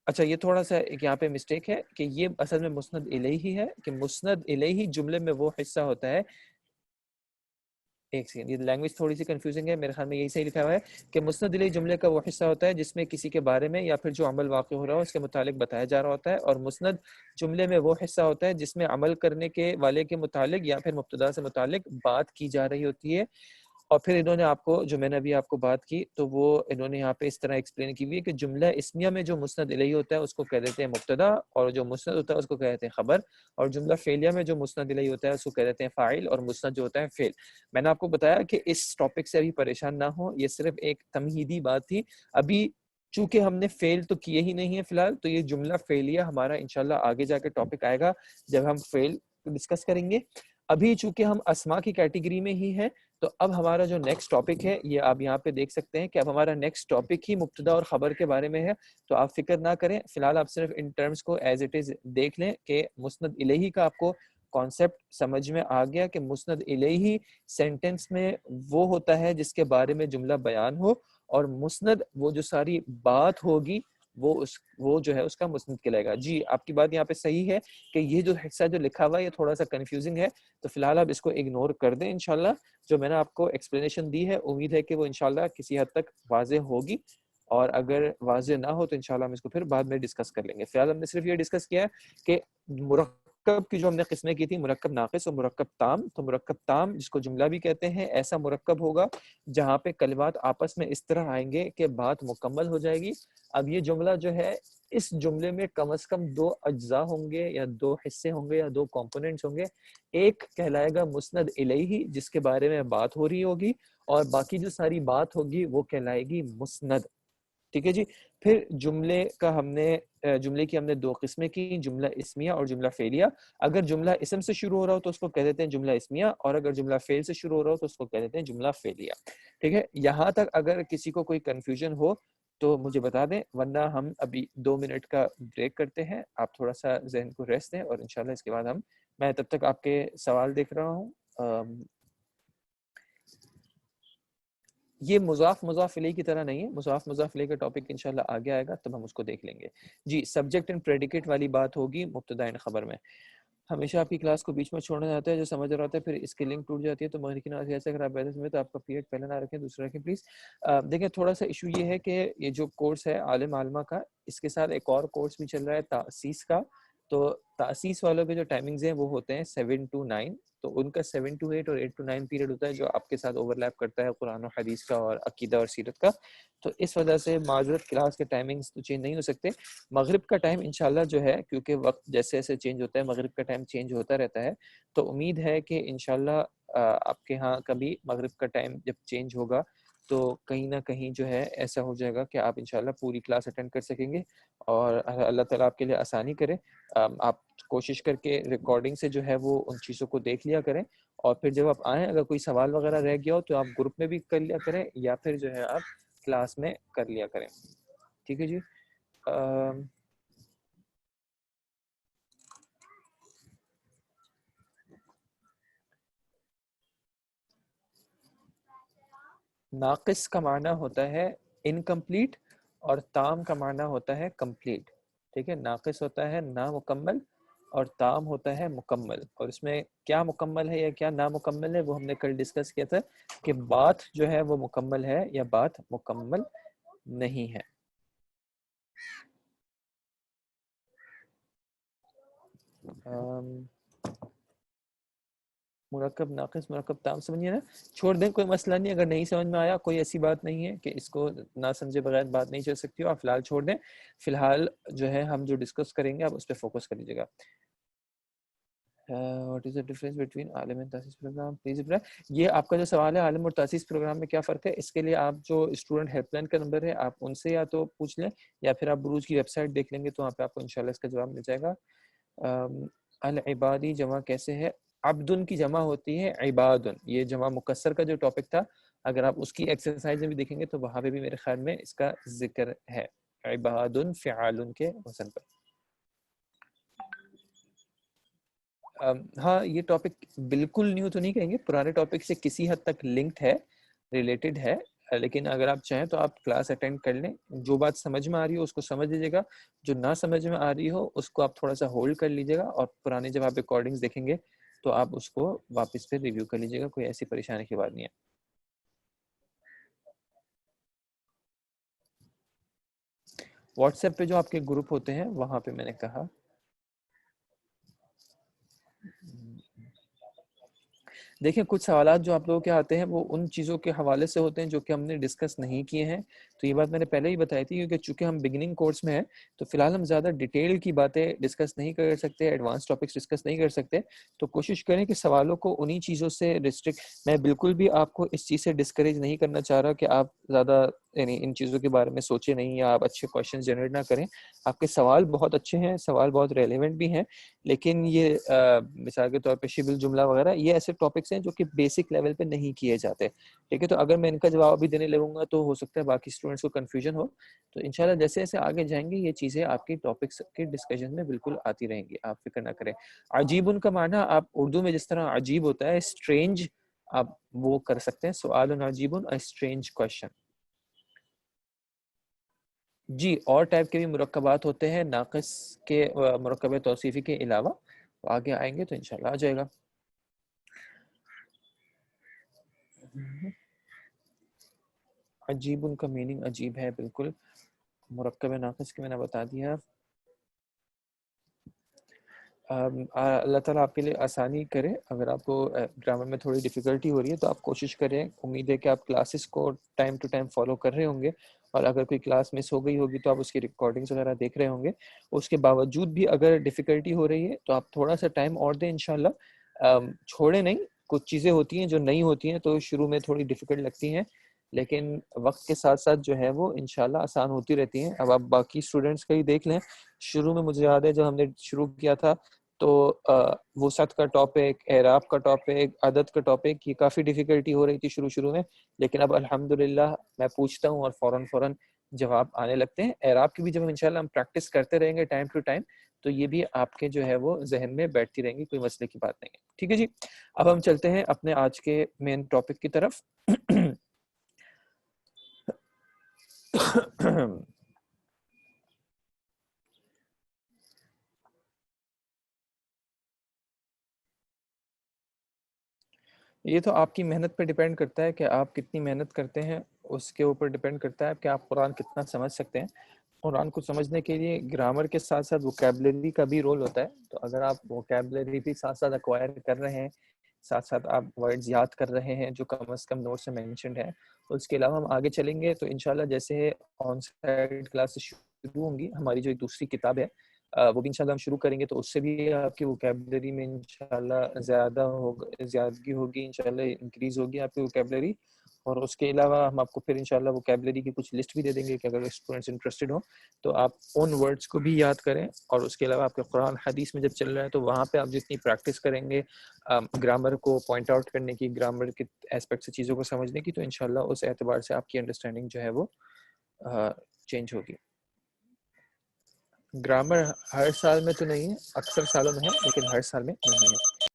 اچھا یہ تھوڑا سا ایک یہاں پہ مسٹیک ہے کہ یہ اصل میں مسند الیہ ہی ہے, کہ مسند الیہ جملے میں وہ حصہ ہوتا ہے. ایک سیکنڈ, یہ لینگویج تھوڑی سی کنفیوزنگ ہے, میرے خیال میں یہی صحیح لکھا ہوا ہے کہ مسند الیہ جملے کا وہ حصہ ہوتا ہے جس میں کسی کے بارے میں یا پھر جو عمل واقع ہو رہا ہو اس کے متعلق بتایا جا رہا ہوتا ہے. اور مسند جملے میں وہ حصہ ہوتا ہے جس میں عمل کرنے کے والے کے متعلق یا پھر مبتدا سے متعلق بات کی جا رہی ہوتی ہے. اور پھر انہوں نے آپ کو جو میں نے ابھی آپ کو بات کی تو وہ انہوں نے یہاں پہ اس طرح ایکسپلین کی ہوئی ہے کہ جملہ اسمیہ میں جو مسند الیہ ہوتا ہے اس کو کہہ دیتے ہیں مبتدا, اور جو مسند ہوتا ہے اس کو کہتے ہیں خبر. اور جملہ فعلیہ میں جو مسند الیہ ہوتا ہے اس کو کہہ دیتے ہیں فاعل, اور مسند جو ہوتا ہے فعل. میں نے آپ کو بتایا کہ اس ٹاپک سے ابھی پریشان نہ ہو, یہ صرف ایک تمہیدی بات تھی. ابھی چونکہ ہم نے فعل تو کیے ہی نہیں ہے فی الحال, تو یہ جملہ فعلیہ ہمارا انشاءاللہ آگے جا کے ٹاپک آئے گا جب ہم فعل ڈسکس کریں گے. ابھی چونکہ ہم اسما کی کیٹیگری میں ہی ہیں, تو اب ہمارا جو نیکسٹ ٹاپک ہے یہ آپ یہاں پہ دیکھ سکتے ہیں کہ اب ہمارا نیکسٹ ٹاپک ہی مبتدا اور خبر کے بارے میں ہے. تو آپ فکر نہ کریں, فی الحال آپ صرف ان ٹرمز کو ایز اٹ از دیکھ لیں کہ مسند الیہ کا آپ کو کانسیپٹ سمجھ میں آ گیا کہ مسند الیہ سینٹنس میں وہ ہوتا ہے جس کے بارے میں جملہ بیان ہو, اور مسند وہ جو ساری بات ہوگی وہ جو ہے اس کا مسند کہلائے گا. جی آپ کی بات یہاں پہ صحیح ہے کہ یہ جو حصہ جو لکھا ہوا ہے یہ تھوڑا سا کنفیوزنگ ہے, تو فی الحال آپ اس کو اگنور کر دیں. انشاءاللہ جو میں نے آپ کو ایکسپلینیشن دی ہے امید ہے کہ وہ انشاءاللہ کسی حد تک واضح ہوگی, اور اگر واضح نہ ہو تو انشاءاللہ ہم اس کو پھر بعد میں ڈسکس کر لیں گے. فی الحال ہم نے صرف یہ ڈسکس کیا ہے کہ مرکب کی جو ہم نے قسمیں کی تھی, مرکب ناقص اور مرکب تام. تو مرکب تام جس کو جملہ بھی کہتے ہیں, ایسا مرکب ہوگا جہاں پہ کلمات آپس میں اس طرح آئیں گے کہ بات مکمل ہو جائے گی. اب یہ جملہ جو ہے اس جملے میں کم از کم 2 اجزاء ہوں گے یا 2 حصے ہوں گے یا 2 کمپوننٹس ہوں گے. ایک کہلائے گا مسند الیہ جس کے بارے میں بات ہو رہی ہوگی, اور باقی جو ساری بات ہوگی وہ کہلائے گی مسند. ٹھیک ہے جی. پھر جملے کی ہم نے 2 قسمیں کی, جملہ اسمیہ اور جملہ فعلیہ. اگر جملہ اسم سے شروع ہو رہا ہو تو اس کو کہہ دیتے ہیں جملہ اسمیہ, اور اگر جملہ فعل سے شروع ہو رہا ہو تو اس کو کہہ دیتے ہیں جملہ فعلیہ. ٹھیک ہے, یہاں تک اگر کسی کو کوئی کنفیوژن ہو تو مجھے بتا دیں, ورنہ ہم ابھی 2 منٹ کا بریک کرتے ہیں. آپ تھوڑا سا ذہن کو ریسٹ دیں, اور انشاءاللہ اس کے بعد میں تب تک آپ کے سوال دیکھ رہا ہوں. یہ مضاف الیہ کی طرح نہیں ہے, مضاف الیہ کا ٹاپک انشاءاللہ آگے آئے گا تب ہم اس کو دیکھ لیں گے. جی سبجیکٹ اینڈ پریڈیکیٹ والی بات ہوگی مبتدا اینڈ خبر میں. ہمیشہ آپ کی کلاس کو بیچ میں چھوڑنا چاہتے ہیں, جو سمجھ رہا ہوتا ہے پھر اس کی لنک ٹوٹ جاتی ہے. تو مغرب ایسا اگر آپ بیٹھے میں تو آپ کا پیریڈ پہلے نہ رکھیں, دوسرا رکھیں پلیز. دیکھیں تھوڑا سا ایشو یہ ہے کہ یہ جو کورس ہے عالم عالمہ کا, اس کے ساتھ ایک اور کورس بھی چل رہا ہے تاسیس کا. تو تاسیس والوں کے جو ٹائمنگز ہیں وہ ہوتے ہیں 7 to 9. تو ان کا 7 to 8 اور 8 to 9 پیریڈ ہوتا ہے جو آپ کے ساتھ اوور لیپ کرتا ہے قرآن و حدیث کا اور عقیدہ اور سیرت کا. تو اس وجہ سے معذرت, کلاس کے ٹائمنگز تو چینج نہیں ہو سکتے. مغرب کا ٹائم انشاءاللہ جو ہے, کیونکہ وقت جیسے جیسے چینج ہوتا ہے مغرب کا ٹائم چینج ہوتا رہتا ہے, تو امید ہے کہ انشاءاللہ آپ کے ہاں کبھی مغرب کا ٹائم جب چینج ہوگا تو کہیں نہ کہیں جو ہے ایسا ہو جائے گا کہ آپ انشاءاللہ پوری کلاس اٹینڈ کر سکیں گے, اور اللہ تعالیٰ آپ کے لیے آسانی کرے. آپ کوشش کر کے ریکارڈنگ سے جو ہے وہ ان چیزوں کو دیکھ لیا کریں, اور پھر جب آپ آئیں اگر کوئی سوال وغیرہ رہ گیا ہو تو آپ گروپ میں بھی کر لیا کریں, یا پھر جو ہے آپ کلاس میں کر لیا کریں. ٹھیک ہے جی. ناقص کا معنی ہوتا ہے انکمپلیٹ اور تام کا معنی ہوتا ہے کمپلیٹ. ٹھیک ہے, ناقص ہوتا ہے نامکمل اور تام ہوتا ہے مکمل. اور اس میں کیا مکمل ہے یا کیا نامکمل ہے وہ ہم نے کل ڈسکس کیا تھا کہ بات جو ہے وہ مکمل ہے یا بات مکمل نہیں ہے. مرکب ناقص مرکب تام سمجھیے نا, چھوڑ دیں کوئی مسئلہ نہیں, اگر نہیں سمجھ میں آیا کوئی ایسی بات نہیں ہے کہ اس کو نہ سمجھے بغیر بات نہیں چل سکتی ہو, آپ فی الحال چھوڑ دیں. فی الحال جو ہے ہم جو ڈسکس کریں گے آپ اس پہ فوکس کر لیجیے گا. What is the difference between عالم اور تاسیس پروگرام؟ پلیز یہ آپ کا جو سوال ہے عالم اور تاسیس پروگرام میں کیا فرق ہے, اس کے لیے آپ جو اسٹوڈنٹ ہیلپ لائن کا نمبر ہے آپ ان سے یا تو پوچھ لیں یا پھر آپ بروج کی ویب سائٹ دیکھ لیں گے تو وہاں پہ آپ کو انشاءاللہ اس کا جواب مل جائے گا. العبادی جمع کیسے ہے؟ عبدن کی جمع ہوتی ہے عبادن, یہ جمع مکسر کا جو ٹاپک تھا اگر آپ اس کی ایکسرسائز میں بھی دیکھیں گے تو وہاں پہ بھی میرے خیال میں اس کا ذکر ہے, عبادن فعالن کے وزن پر. ہاں یہ ٹاپک بالکل نیو تو نہیں کہیں گے, پرانے ٹاپک سے کسی حد تک لنکڈ ہے, ریلیٹڈ ہے, لیکن اگر آپ چاہیں تو آپ کلاس اٹینڈ کر لیں, جو بات سمجھ میں آ رہی ہو اس کو سمجھ لیجیے گا, جو نہ سمجھ میں آ رہی ہو اس کو آپ تھوڑا سا ہولڈ کر لیجیے گا اور پرانے جب آپ ریکارڈنگز دیکھیں گے تو آپ اس کو واپس پہ ریویو کر لیجیے گا, کوئی ایسی پریشانی کی بات نہیں ہے. واٹس ایپ پہ جو آپ کے گروپ ہوتے ہیں وہاں پہ میں نے کہا دیکھیں کچھ سوالات جو آپ لوگوں کے آتے ہیں وہ ان چیزوں کے حوالے سے ہوتے ہیں جو کہ ہم نے ڈسکس نہیں کیے ہیں, تو یہ بات میں نے پہلے ہی بتائی تھی کیونکہ چونکہ ہم بگننگ کورس میں ہیں تو فی الحال ہم زیادہ ڈیٹیل کی باتیں ڈسکس نہیں کر سکتے, ایڈوانس ٹاپکس ڈسکس نہیں کر سکتے, تو کوشش کریں کہ سوالوں کو انہی چیزوں سے ریسٹرکٹ, میں بالکل بھی آپ کو اس چیز سے ڈسکریج نہیں کرنا چاہ رہا کہ آپ زیادہ یعنی ان چیزوں کے بارے میں سوچیں نہیں یا آپ اچھے کویشچن جنریٹ نہ کریں. آپ کے سوال بہت اچھے ہیں, سوال بہت ریلیونٹ بھی ہیں, لیکن یہ مثال کے طور پہ شبہ الجملہ وغیرہ یہ ایسے ٹاپکس ہیں جو کہ بیسک لیول پہ نہیں کیے جاتے. ٹھیک ہے, تو اگر میں ان کا جواب بھی دینے لگوں گا تو ہو سکتا ہے باقی اسٹوڈنٹس کو کنفیوژن ہو, تو انشاءاللہ جیسے جیسے آگے جائیں گے یہ چیزیں آپ کی ٹاپکس کے ڈسکشن میں بالکل آتی رہیں گی, آپ فکر نہ کریں. عجیب ان کا معنی آپ اردو میں جس طرح عجیب ہوتا ہے اسٹرینج, آپ وہ کر سکتے ہیں, سؤال عجیب اسٹرینج کویشچن. جی اور ٹائپ کے بھی مرکبات ہوتے ہیں ناقص کے مرکب توصیفی کے علاوہ, آگے آئیں گے تو انشاءاللہ آ جائے گا. عجیب ان کا میننگ عجیب ہے, بالکل مرکب ناقص کے میں نے بتا دیا. اللہ تعالیٰ آپ کے لیے آسانی کرے, اگر آپ کو گرامر میں تھوڑی ڈیفیکلٹی ہو رہی ہے تو آپ کوشش کریں, امید ہے کہ آپ کلاسز کو ٹائم ٹو ٹائم فالو کر رہے ہوں گے, اور اگر کوئی کلاس مس ہو گئی ہوگی تو آپ اس کی ریکارڈنگز وغیرہ دیکھ رہے ہوں گے. اس کے باوجود بھی اگر ڈیفیکلٹی ہو رہی ہے تو آپ تھوڑا سا ٹائم اور دیں انشاءاللہ, چھوڑیں نہیں. کچھ چیزیں ہوتی ہیں جو نہیں ہوتی ہیں تو شروع میں تھوڑی ڈیفیکلٹ لگتی ہیں, لیکن وقت کے ساتھ ساتھ جو ہے وہ انشاءاللہ آسان ہوتی رہتی ہیں. اب آپ باقی اسٹوڈنٹس کا ہی دیکھ لیں, شروع میں مجھے یاد ہے جب ہم نے شروع کیا تھا تو وسعت کا ٹاپک, اعراب کا ٹاپک, عدد کا ٹاپک, یہ کافی ڈیفیکلٹی ہو رہی تھی شروع میں, لیکن اب الحمدللہ میں پوچھتا ہوں اور فوراً جواب آنے لگتے ہیں. اعراب کی بھی جب انشاءاللہ ہم پریکٹس کرتے رہیں گے ٹائم ٹو ٹائم تو یہ بھی آپ کے جو ہے وہ ذہن میں بیٹھتی رہیں گی, کوئی مسئلے کی بات نہیں ہے. ٹھیک ہے جی, اب ہم چلتے ہیں اپنے آج کے مین ٹاپک کی طرف. یہ تو آپ کی محنت پہ ڈیپینڈ کرتا ہے کہ آپ کتنی محنت کرتے ہیں, اس کے اوپر ڈیپینڈ کرتا ہے کہ آپ قرآن کتنا سمجھ سکتے ہیں. قرآن کو سمجھنے کے لیے گرامر کے ساتھ ساتھ ووکیبلری کا بھی رول ہوتا ہے, تو اگر آپ ووکیبلری بھی ساتھ ساتھ ایکوائر کر رہے ہیں, ساتھ ساتھ آپ ورڈز یاد کر رہے ہیں جو کم از کم نوٹس میں مینشنڈ ہے, اس کے علاوہ ہم آگے چلیں گے تو انشاءاللہ جیسے آن سائٹ کلاسز شروع ہوں گی, ہماری جو ایک دوسری کتاب ہے وہ بھی انشاءاللہ ہم شروع کریں گے, تو اس سے بھی آپ کی ووکیبلری میں انشاءاللہ زیادگی ہوگی, انشاءاللہ انکریز ہوگی آپ کی ووکیبلری. اور اس کے علاوہ ہم آپ کو پھر انشاءاللہ ووکیبلری کی کچھ لسٹ بھی دے دیں گے کہ اگر اسٹوڈنٹس انٹرسٹڈ ہوں تو آپ ان ورڈز کو بھی یاد کریں. اور اس کے علاوہ آپ کے قرآن حدیث میں جب چل رہا ہے تو وہاں پہ آپ جتنی پریکٹس کریں گے گرامر کو پوائنٹ آؤٹ کرنے کی, گرامر کے ایسپیکٹ سے چیزوں کو سمجھنے کی, تو انشاءاللہ اس اعتبار سے آپ کی انڈرسٹینڈنگ جو ہے وہ چینج ہوگی. گرامر ہر سال میں تو نہیں ہے, اکثر سالوں میں ہے, لیکن ہر سال میں نہیں ہے.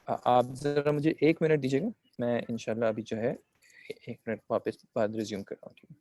آپ ذرا مجھے 1 منٹ دیجیے گا، میں انشاءاللہ ابھی جو ہے 1 منٹ واپس بعد ریزیوم کر رہا ہوں. ٹھیک ہے.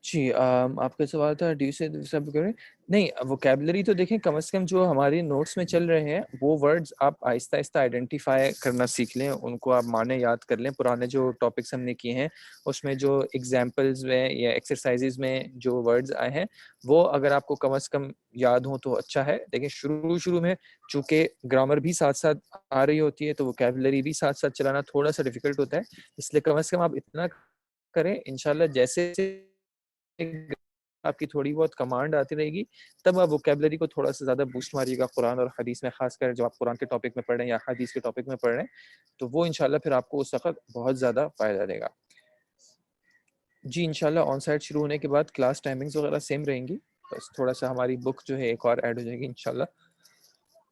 جی آپ کا سوال تھا ڈی سے سب کریں. نہیں، ووکیبلری تو دیکھیں کم از کم جو ہماری نوٹس میں چل رہے ہیں وہ ورڈز آپ آہستہ آہستہ آئیڈینٹیفائی کرنا سیکھ لیں، ان کو آپ معنی یاد کر لیں. پرانے جو ٹاپکس ہم نے کیے ہیں اس میں جو ایگزامپلز میں یا ایکسرسائزز میں جو ورڈز آئے ہیں وہ اگر آپ کو کم از کم یاد ہوں تو اچھا ہے. دیکھیں شروع میں چونکہ گرامر بھی ساتھ ساتھ آ رہی ہوتی ہے تو ووکیبلری بھی ساتھ ساتھ چلانا تھوڑا سا ڈیفیکلٹ ہوتا ہے، اس لیے کم از کم آپ اتنا کریں. انشاءاللہ جیسے آپ کی تھوڑی بہت کمانڈ آتی رہے گی تب آپ ووکیبلری کو تھوڑا سا زیادہ بوسٹ ماریے گا قرآن اور حدیث میں، خاص کر جب آپ قرآن کے ٹاپک میں پڑھ رہے ہیں یا حدیث کے ٹاپک میں پڑھ رہے ہیں تو وہ انشاءاللہ پھر آپ کو اس وقت بہت زیادہ فائدہ دے گا. جی انشاءاللہ آن سائٹ شروع ہونے کے بعد کلاس ٹائمنگز وغیرہ سیم رہیں گی، بس تھوڑا سا ہماری بک جو ہے ایک اور ایڈ ہو جائے گی انشاءاللہ.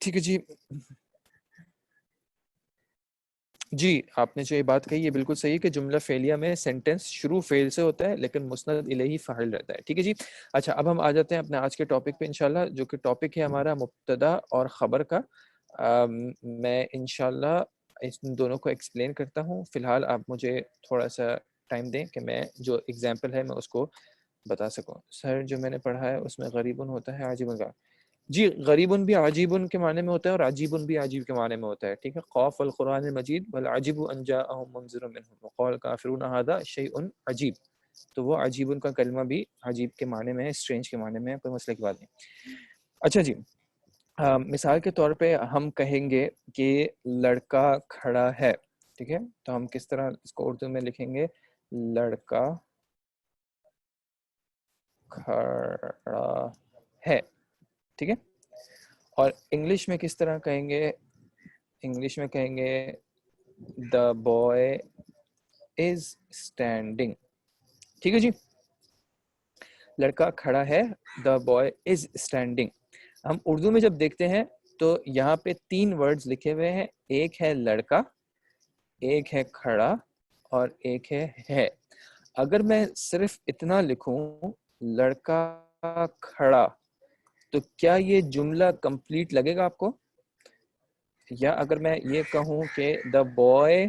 ٹھیک ہے جی. جی آپ نے جو یہ بات کہی یہ بالکل صحیح ہے کہ جملہ فعلیہ میں سینٹنس شروع فعل سے ہوتا ہے لیکن مسند الیہ فاعل رہتا ہے. ٹھیک ہے جی. اچھا اب ہم آ جاتے ہیں اپنے آج کے ٹاپک پہ انشاءاللہ، جو کہ ٹاپک ہے ہمارا مبتدا اور خبر کا. میں انشاءاللہ ان دونوں کو ایکسپلین کرتا ہوں. فی الحال آپ مجھے تھوڑا سا ٹائم دیں کہ میں جو ایگزامپل ہے میں اس کو بتا سکوں. سر جو میں نے پڑھا ہے اس میں غریبن ہوتا ہے عاجبن کا. جی غریبن بھی عجیبن کے معنی میں ہوتا ہے اور عجیبن بھی عجیب کے معنی میں ہوتا ہے. ٹھیک ہے. خوف القرآن المجید بل عجبوا ان جاءهم منذر منهم وقال الكافرون هذا شيء عجیب. تو وہ عجیبن کا کلمہ بھی عجیب کے معنی میں ہے، اسٹرینج کے معنی میں ہے، کوئی مسئلے کی بات نہیں. اچھا جی مثال کے طور پہ ہم کہیں گے کہ لڑکا کھڑا ہے. ٹھیک ہے. تو ہم کس طرح اس کو اردو میں لکھیں گے؟ لڑکا کھڑا ہے. ٹھیک ہے. اور انگلش میں کس طرح کہیں گے؟ انگلش میں کہیں گے دا بوائے از اسٹینڈنگ. ٹھیک ہے جی. لڑکا کھڑا ہے، دا بوائے از اسٹینڈنگ. ہم اردو میں جب دیکھتے ہیں تو یہاں پہ 3 ورڈز لکھے ہوئے ہیں، ایک ہے لڑکا، ایک ہے کھڑا اور ایک ہے. اگر میں صرف اتنا لکھوں لڑکا کھڑا تو کیا یہ جملہ کمپلیٹ لگے گا آپ کو؟ یا اگر میں یہ کہوں کہ دا بوائے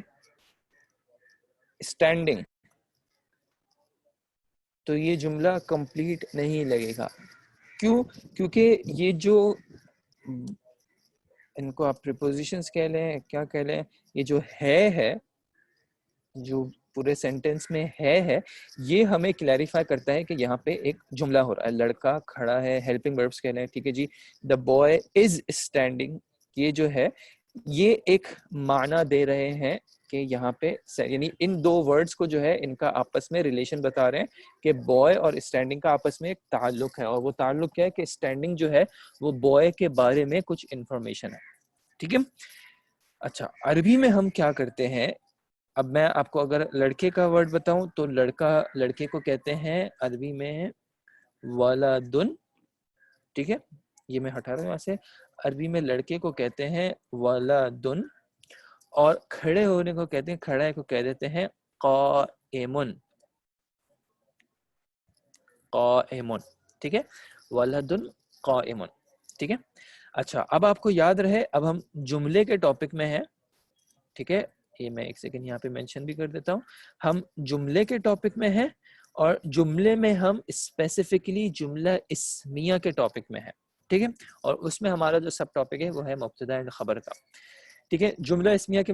اسٹینڈنگ تو یہ جملہ کمپلیٹ نہیں لگے گا. کیوں؟ کیونکہ یہ جو ان کو آپ پریپوزیشنز کہہ لیں کیا کہہ لیں، یہ جو ہے جو پورے سینٹینس میں ہے یہ ہمیں کلیریفائی کرتا ہے کہ یہاں پہ ایک جملہ ہو رہا ہے. لڑکا کھڑا ہے، ہیلپنگ وربس کہہ لیں. ٹھیک ہے جی. دا بوائے از اسٹینڈنگ یہ جو ہے یہ ایک معنی دے رہے ہیں کہ یہاں پہ یعنی ان 2 ورڈز کو جو ہے ان کا آپس میں ریلیشن بتا رہے ہیں کہ بوائے اور اسٹینڈنگ کا آپس میں ایک تعلق ہے، اور وہ تعلق کیا ہے کہ اسٹینڈنگ جو ہے وہ بوائے کے بارے میں کچھ انفارمیشن ہے. ٹھیک ہے. اچھا عربی میں ہم کیا کرتے ہیں؟ اب میں آپ کو اگر لڑکے کا ورڈ بتاؤں تو لڑکے کو کہتے ہیں عربی میں ولدن. ٹھیک ہے. یہ میں ہٹا رہا ہوں یہاں سے. عربی میں لڑکے کو کہتے ہیں ولدن، اور کھڑے ہونے کو کہتے ہیں، کھڑے کو کہہ دیتے ہیں قائمن. قائمن. ٹھیک ہے. ولدن قائمن. ٹھیک ہے. اچھا اب آپ کو یاد رہے اب ہم جملے کے ٹاپک میں ہیں. ٹھیک ہے. یہ میں ایک سیکنڈ یہاں پہ مینشن بھی کر دیتا ہوں. ہم جملے کے ٹاپک میں ہیں اور جملے میں ہم اسپیسیفکلی جملہ اسمیہ کے ٹاپک میں ہیں. ٹھیک ہے. اور اس میں ہمارا جو سب ٹاپک ہے وہ ہے مبتدا اینڈ خبر کا. ٹھیک ہے. جملہ اسمیہ کے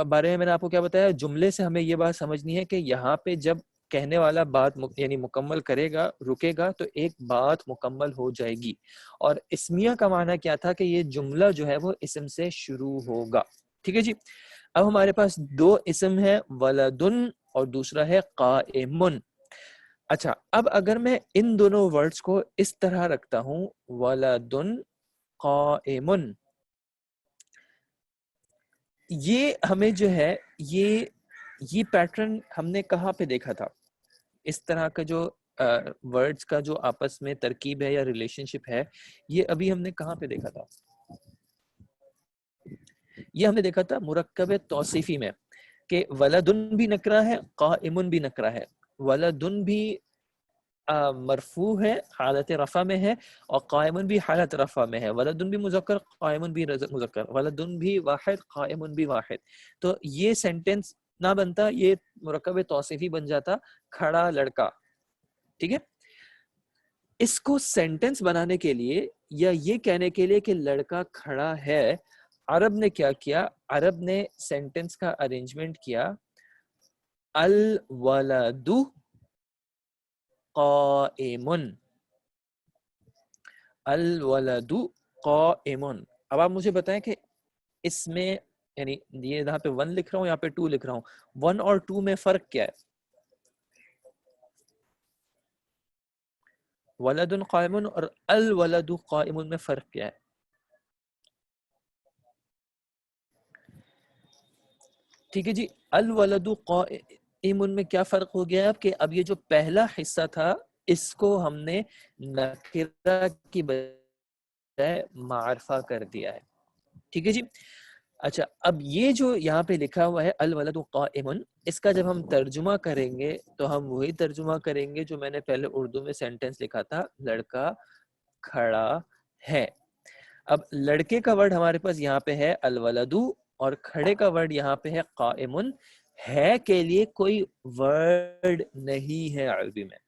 بارے میں نے آپ کو کیا بتایا؟ جملے سے ہمیں یہ بات سمجھنی ہے کہ یہاں پہ جب کہنے والا بات یعنی مکمل کرے گا، رکے گا تو ایک بات مکمل ہو جائے گی. اور اسمیہ کا معنی کیا تھا کہ یہ جملہ جو ہے وہ اسم سے شروع ہوگا. ٹھیک ہے جی. اب ہمارے پاس 2 اسم ہے، ولدن اور دوسرا ہے قائمن. اچھا اب اگر میں ان دونوں ورڈز کو اس طرح رکھتا ہوں ولدن قائمن یہ ہمیں جو ہے یہ پیٹرن ہم نے کہاں پہ دیکھا تھا؟ اس طرح کا جو ورڈز کا جو آپس میں ترکیب ہے یا ریلیشن شپ ہے، یہ ابھی ہم نے کہاں پہ دیکھا تھا؟ یہ ہم نے دیکھا تھا مرکب توصیفی میں، کہ ولدن بھی نکرہ ہے، قائمن بھی نکرہ ہے، ولدن بھی مرفوع ہے، حالت رفع میں ہے، اور قائمن بھی حالت رفع میں ہے، ولدن بھی مذکر، قائمن بھی مذکر، ولدن بھی واحد، قائمن بھی واحد. تو یہ سینٹنس نہ بنتا، یہ مرکب توصیفی بن جاتا کھڑا لڑکا. ٹھیک ہے، اس کو سینٹنس بنانے کے لیے یا یہ کہنے کے لیے کہ لڑکا کھڑا ہے، عرب نے کیا کیا؟ عرب نے سینٹنس کا ارینجمنٹ کیا، الولد قائمن، الولد قائمن. اب آپ مجھے بتائیں کہ اس میں، یعنی یہ یہاں پہ 1 لکھ رہا ہوں، یہاں پہ 2 لکھ رہا ہوں، 1 اور 2 میں فرق کیا ہے؟ ولد قائمن اور الولد قائمن میں فرق کیا ہے؟ ٹھیک ہے جی، الولد قائمن میں کیا فرق ہو گیا اب؟ کہ اب یہ جو پہلا حصہ تھا اس کو ہم نے نکرہ کی بجائے معرفہ کر دیا ہے. ٹھیک ہے جی. اچھا، اب یہ جو یہاں پہ لکھا ہوا ہے الولد قائمن، اس کا جب ہم ترجمہ کریں گے تو ہم وہی ترجمہ کریں گے جو میں نے پہلے اردو میں سینٹنس لکھا تھا، لڑکا کھڑا ہے. اب لڑکے کا ورڈ ہمارے پاس یہاں پہ ہے الولدو، اور کھڑے کا ورڈ یہاں پہ ہے قائمن. ہے کے لیے کوئی ورڈ نہیں ہے عربی میں،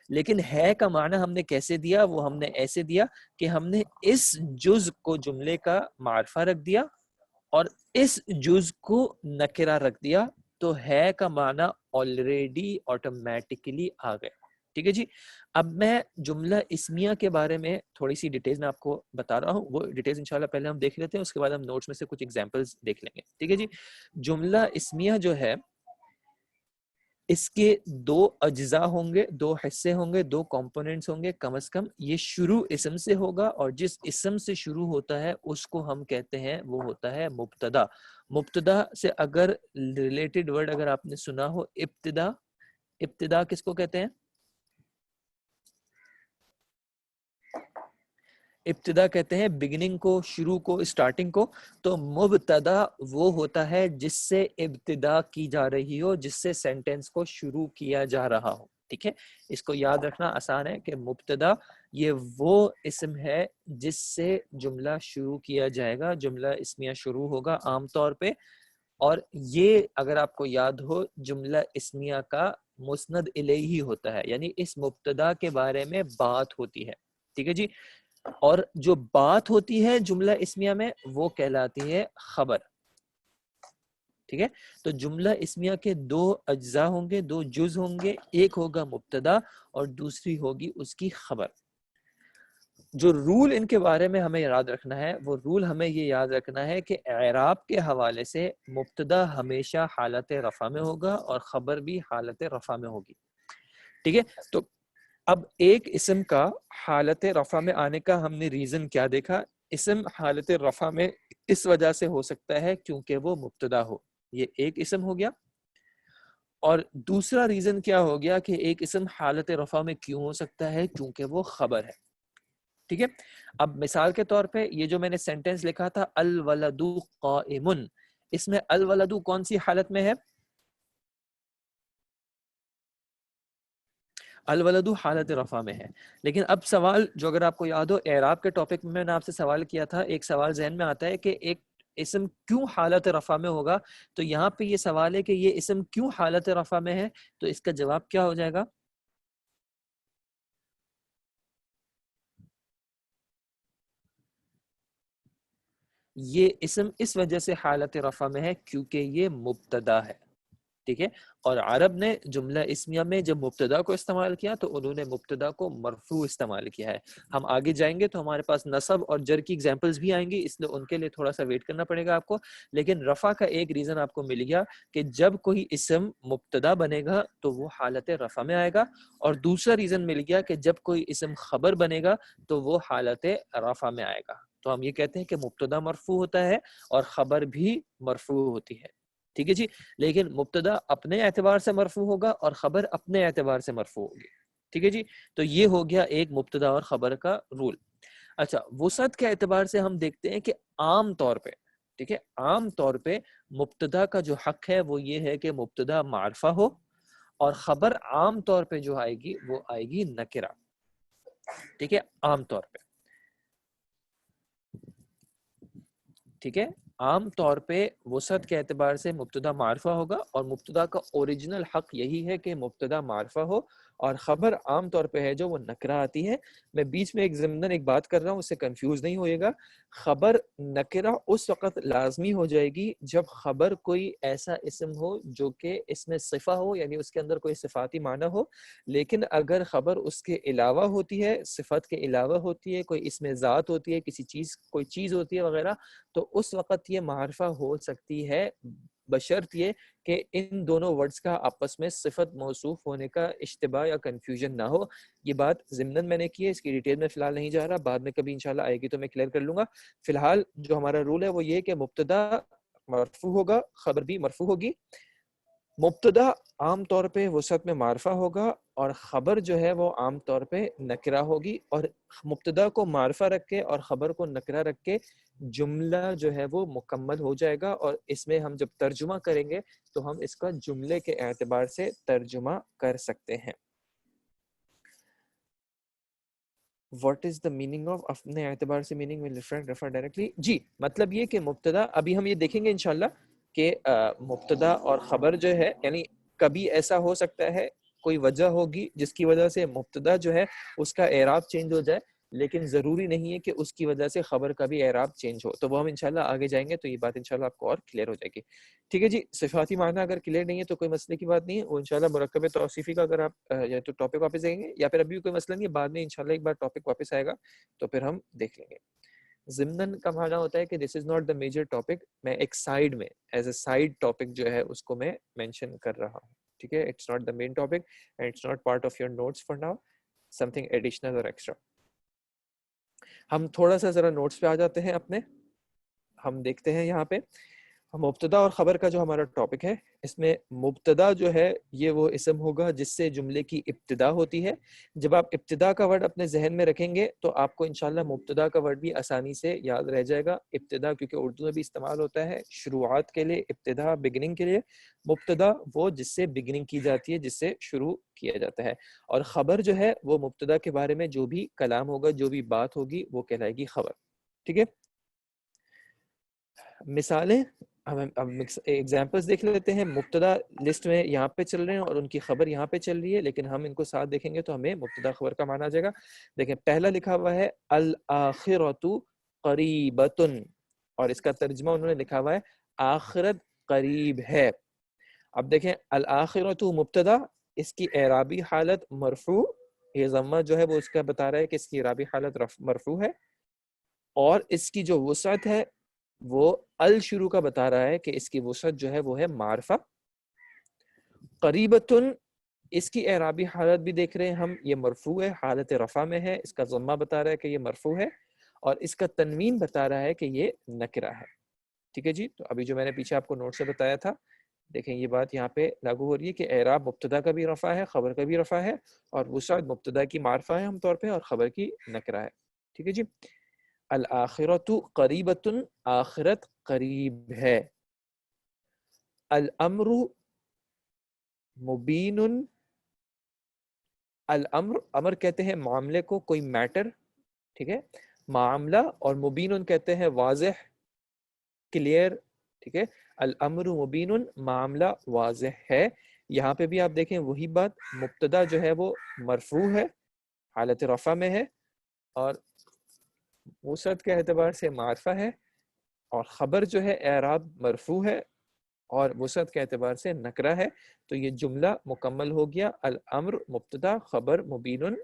لیکن ہے کا معنی ہم نے کیسے دیا؟ وہ ہم نے ایسے دیا کہ ہم نے اس جز کو جملے کا معرفہ رکھ دیا اور اس جز کو نکرہ رکھ دیا، تو ہے کا معنی آلریڈی آٹومیٹکلی آ گیا. ٹھیک ہے جی. اب میں جملہ اسمیہ کے بارے میں تھوڑی سی ڈیٹیلز میں آپ کو بتا رہا ہوں، وہ ڈیٹیلز انشاءاللہ پہلے ہم دیکھ لیتے ہیں، اس کے بعد ہم نوٹس میں سے کچھ ایگزامپلز دیکھ لیں گے. ٹھیک ہے جی. جملہ اسمیہ جو ہے اس کے 2 اجزاء ہوں گے، 2 حصے ہوں گے، 2 کمپوننٹس ہوں گے کم از کم. یہ شروع اسم سے ہوگا، اور جس اسم سے شروع ہوتا ہے اس کو ہم کہتے ہیں وہ ہوتا ہے مبتدا. مبتدا سے اگر ریلیٹڈ ورڈ اگر آپ نے سنا ہو، ابتدا. ابتدا کس کو کہتے ہیں؟ ابتدا کہتے ہیں بگننگ کو، شروع کو، اسٹارٹنگ کو. تو مبتدا وہ ہوتا ہے جس سے ابتدا کی جا رہی ہو، جس سے سینٹنس کو شروع کیا جا رہا ہو. ٹھیک ہے، اس کو یاد رکھنا آسان ہے کہ مبتدا یہ وہ اسم ہے جس سے جملہ شروع کیا جائے گا، جملہ اسمیہ شروع ہوگا عام طور پہ. اور یہ اگر آپ کو یاد ہو، جملہ اسمیہ کا مسند الیہ ہوتا ہے، یعنی اس مبتدا کے بارے میں بات ہوتی ہے. ٹھیک ہے جی. اور جو بات ہوتی ہے جملہ اسمیہ میں وہ کہلاتی ہے خبر. ٹھیک ہے، تو جملہ اسمیہ کے 2 اجزاء ہوں گے، 2 جز ہوں گے، ایک ہوگا مبتدا اور دوسری ہوگی اس کی خبر. جو رول ان کے بارے میں ہمیں یاد رکھنا ہے، وہ رول ہمیں یہ یاد رکھنا ہے کہ اعراب کے حوالے سے مبتدا ہمیشہ حالت رفع میں ہوگا اور خبر بھی حالت رفع میں ہوگی. ٹھیک ہے، تو اب ایک اسم کا حالت رفع میں آنے کا ہم نے ریزن کیا دیکھا؟ اسم حالت رفع میں اس وجہ سے ہو سکتا ہے کیونکہ وہ مبتدا ہو، یہ ایک اسم ہو گیا. اور دوسرا ریزن کیا ہو گیا کہ ایک اسم حالت رفع میں کیوں ہو سکتا ہے؟ کیونکہ وہ خبر ہے. ٹھیک ہے، اب مثال کے طور پہ یہ جو میں نے سینٹنس لکھا تھا الولد قائمن، اس میں الولد کون سی حالت میں ہے؟ الولد حالت رفع میں ہے. لیکن اب سوال جو اگر آپ کو یاد ہو اعراب کے ٹاپک میں نے آپ سے سوال کیا تھا، ایک سوال ذہن میں آتا ہے کہ ایک اسم کیوں حالت رفع میں ہوگا؟ تو یہاں پہ یہ سوال ہے کہ یہ اسم کیوں حالت رفع میں ہے؟ تو اس کا جواب کیا ہو جائے گا؟ یہ اسم اس وجہ سے حالت رفع میں ہے کیونکہ یہ مبتدا ہے. ٹھیک ہے، اور عرب نے جملہ اسمیہ میں جب مبتدا کو استعمال کیا تو انہوں نے مبتدا کو مرفوع استعمال کیا ہے. ہم آگے جائیں گے تو ہمارے پاس نصب اور جر کی ایگزامپلز بھی آئیں گی، اس لیے ان کے لیے تھوڑا سا ویٹ کرنا پڑے گا آپ کو. لیکن رفع کا ایک ریزن آپ کو مل گیا کہ جب کوئی اسم مبتدا بنے گا تو وہ حالت رفع میں آئے گا، اور دوسرا ریزن مل گیا کہ جب کوئی اسم خبر بنے گا تو وہ حالت رفع میں آئے گا. تو ہم یہ کہتے ہیں کہ مبتدا مرفوع ہوتا ہے اور خبر بھی مرفوع ہوتی ہے. ٹھیک ہے جی. لیکن مبتدا اپنے اعتبار سے مرفوع ہوگا اور خبر اپنے اعتبار سے مرفوع ہوگی. ٹھیک ہے جی. تو یہ ہو گیا ایک مبتدا اور خبر کا رول. اچھا, وسعت کے اعتبار سے ہم دیکھتے ہیں کہ عام طور پہ, ٹھیک ہے, عام طور پہ مبتدا کا جو حق ہے وہ یہ ہے کہ مبتدا معرفہ ہو اور خبر عام طور پہ جو آئے گی وہ آئے گی نکرہ. ٹھیک ہے, عام طور پہ. ٹھیک ہے, عام طور پہ وسعت کے اعتبار سے مبتدا معرفہ ہوگا اور مبتدا کا اوریجنل حق یہی ہے کہ مبتدا معرفہ ہو اور خبر عام طور پہ ہے جو وہ نکرہ آتی ہے. میں بیچ میں ایک ضمناً ایک بات کر رہا ہوں, اس سے کنفیوز نہیں ہوئے گا. خبر نکرہ اس وقت لازمی ہو جائے گی جب خبر کوئی ایسا اسم ہو جو کہ اس میں صفہ ہو, یعنی اس کے اندر کوئی صفاتی معنی ہو. لیکن اگر خبر اس کے علاوہ ہوتی ہے, صفت کے علاوہ ہوتی ہے, کوئی اسم ذات ہوتی ہے, کسی چیز کوئی چیز ہوتی ہے وغیرہ, تو اس وقت یہ معرفہ ہو سکتی ہے بشرط یہ کہ ان دونوں ورڈز کا آپس میں صفت موصوف ہونے کا اشتباہ یا کنفیوژن نہ ہو. یہ بات ضمناً میں نے کی ہے, اس کی ڈیٹیل میں فی الحال نہیں جا رہا, بعد میں کبھی انشاءاللہ آئے گی تو میں کلیئر کر لوں گا. فی الحال جو ہمارا رول ہے وہ یہ کہ مبتدا مرفوع ہوگا, خبر بھی مرفوع ہوگی. مبتدا عام طور پہ وسعت میں معرفہ ہوگا اور خبر جو ہے وہ عام طور پہ نکرہ ہوگی. اور مبتدا کو معرفہ رکھ کے اور خبر کو نکرہ رکھ کے جملہ جو ہے وہ مکمل ہو جائے گا. اور اس میں ہم جب ترجمہ کریں گے تو ہم اس کا جملے کے اعتبار سے ترجمہ کر سکتے ہیں. What is the meaning of اپنے اعتبار سے meaning will refer directly. جی, مطلب یہ کہ مبتدا, ابھی ہم یہ دیکھیں گے انشاءاللہ کہ مبتدا اور خبر جو ہے, یعنی کبھی ایسا ہو سکتا ہے کوئی وجہ ہوگی جس کی وجہ سے مبتدا جو ہے اس کا اعراب چینج ہو جائے, لیکن ضروری نہیں ہے کہ اس کی وجہ سے خبر کا بھی اعراب چینج ہو. تو وہ ہم انشاءاللہ آگے جائیں گے تو یہ بات انشاءاللہ آپ کو اور کلیئر ہو جائے گی. ٹھیک ہے جی. صفاتی معنی اگر کلیئر نہیں ہے تو کوئی مسئلے کی بات نہیں ہے, وہ انشاءاللہ مرکب توصیفی کا اگر آپ یا تو ٹاپک واپس دیں گے یا پھر ابھی کوئی مسئلہ نہیں ہے, بعد میں انشاءاللہ ایک بار ٹاپک واپس آئے گا تو پھر ہم دیکھ لیں گے. ضمناً کا معنی ہوتا ہے کہ this is not the major topic, میں ایک سائیڈ میں ایز اے سائیڈ ٹاپک جو ہے اس کو میں مینشن کر رہا ہوں. ٹھیک ہے, it's not the main topic and it's not part of your notes for now, something additional اور ایکسٹرا. ہم تھوڑا سا ذرا نوٹس پہ آ جاتے ہیں اپنے. ہم دیکھتے ہیں یہاں پہ مبتدا اور خبر کا جو ہمارا ٹاپک ہے, اس میں مبتدا جو ہے یہ وہ اسم ہوگا جس سے جملے کی ابتدا ہوتی ہے. جب آپ ابتدا کا ورڈ اپنے ذہن میں رکھیں گے تو آپ کو انشاءاللہ مبتدا کا ورڈ بھی آسانی سے یاد رہ جائے گا. ابتدا کیونکہ اردو میں بھی استعمال ہوتا ہے شروعات کے لیے, ابتدا بگننگ کے لیے. مبتدا وہ جس سے بگننگ کی جاتی ہے, جس سے شروع کیا جاتا ہے. اور خبر جو ہے وہ مبتدا کے بارے میں جو بھی کلام ہوگا, جو بھی بات ہوگی وہ کہلائے گی خبر. ٹھیک ہے, مثالیں ہم ایگزامپلس دیکھ لیتے ہیں. مبتدا لسٹ میں یہاں پہ چل رہے ہیں اور ان کی خبر یہاں پہ چل رہی ہے, لیکن ہم ان کو ساتھ دیکھیں گے تو ہمیں مبتدا خبر کا معنی آ جائے گا. دیکھیں پہلا لکھا ہوا ہے الآخرۃ قریبۃ, اور اس کا ترجمہ انہوں نے لکھا ہوا ہے آخرت قریب ہے. اب دیکھیں الآخرۃ مبتدا, اس کی اعرابی حالت مرفوع, یہ ضمہ جو ہے وہ اس کا بتا رہا ہے کہ اس کی اعرابی حالت مرفوع ہے, اور اس کی جو وسعت ہے وہ ال شروع کا بتا رہا ہے کہ اس کی وسعت جو ہے وہ ہے معرفہ. قریبتن, اس کی اعرابی حالت بھی دیکھ رہے ہیں ہم, یہ مرفوع ہے, حالت رفع میں ہے, اس کا ضمہ بتا رہا ہے کہ یہ مرفوع ہے, اور اس کا تنوین بتا رہا ہے کہ یہ نکرہ ہے. ٹھیک ہے جی. تو ابھی جو میں نے پیچھے آپ کو نوٹ سے بتایا تھا, دیکھیں یہ بات یہاں پہ لاگو ہو رہی ہے کہ اعراب مبتدا کا بھی رفع ہے, خبر کا بھی رفع ہے, اور وسعت مبتدا کی معرفہ ہے عام طور پہ اور خبر کی نکرہ ہے. ٹھیک ہے جی. الآخرۃ قریبۃ, آخرت قریب ہے. الامر مبین, الامر, امر کہتے ہیں معاملے کو, کوئی میٹر. ٹھیک ہے, معاملہ, اور مبین کہتے ہیں واضح, کلیئر. ٹھیک ہے, الامر مبین, معاملہ واضح ہے. یہاں پہ بھی آپ دیکھیں وہی بات, مبتدا جو ہے وہ مرفوع ہے, حالت رفع میں ہے, اور وسعت کے اعتبار سے معرفہ ہے, اور خبر جو ہے اعراب مرفوع ہے اور وسعت کے اعتبار سے نکرہ ہے. تو یہ جملہ مکمل ہو گیا, الامر مبتدا, خبر مبین,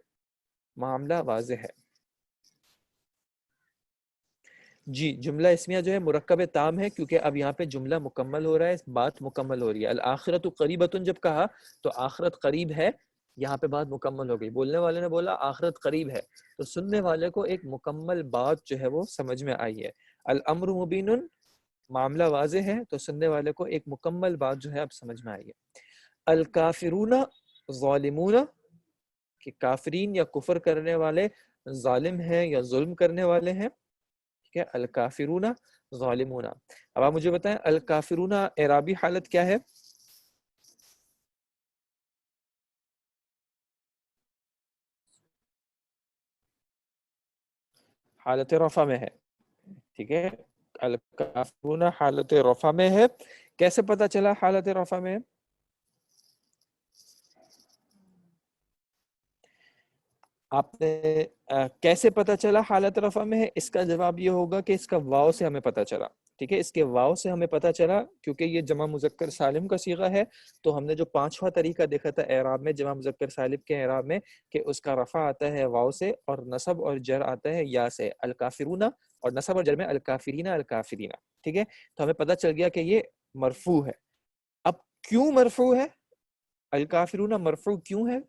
معاملہ واضح ہے. جی, جملہ اسمیہ جو ہے مرکب تام ہے کیونکہ اب یہاں پہ جملہ مکمل ہو رہا ہے, بات مکمل ہو رہی ہے. الآخرۃ قریبۃ جب کہا تو آخرت قریب ہے, یہاں پہ بات مکمل ہو گئی. بولنے والے نے بولا آخرت قریب ہے, تو سننے والے کو ایک مکمل بات جو ہے وہ سمجھ میں آئی ہے. الامر مبین, معاملہ واضح ہے, تو سننے والے کو ایک مکمل بات جو ہے اب سمجھ میں آئی ہے. الکافرون ظالمون, کہ کافرین یا کفر کرنے والے ظالم ہیں یا ظلم کرنے والے ہیں. ٹھیک ہے, الکافرون ظالمون. اب آپ مجھے بتائیں الکافرون اعرابی حالت کیا ہے؟ حالت رفع میں ہے. ٹھیک ہے, الکافرون حالت رفع میں ہے. کیسے پتا چلا حالت رفع میں؟ آپ نے کیسے پتا چلا حالت رفع میں ہے؟ اس کا جواب یہ ہوگا کہ اس کا واو سے ہمیں پتا چلا. ٹھیک ہے, اس کے واو سے ہمیں پتا چلا کیونکہ یہ جمع مذکر سالم کا صیغہ ہے. تو ہم نے جو پانچواں طریقہ دیکھا تھا اعراب میں, جمع مذکر سالم کے اعراب میں, کہ اس کا رفع آتا ہے واو سے اور نصب اور جر آتا ہے یا سے. الکافرون اور نصب اور جر میں الکافرین الکافرین. ٹھیک ہے, تو ہمیں پتا چل گیا کہ یہ مرفوع ہے. اب کیوں مرفوع ہے؟ الکافرون مرفوع کیوں ہے؟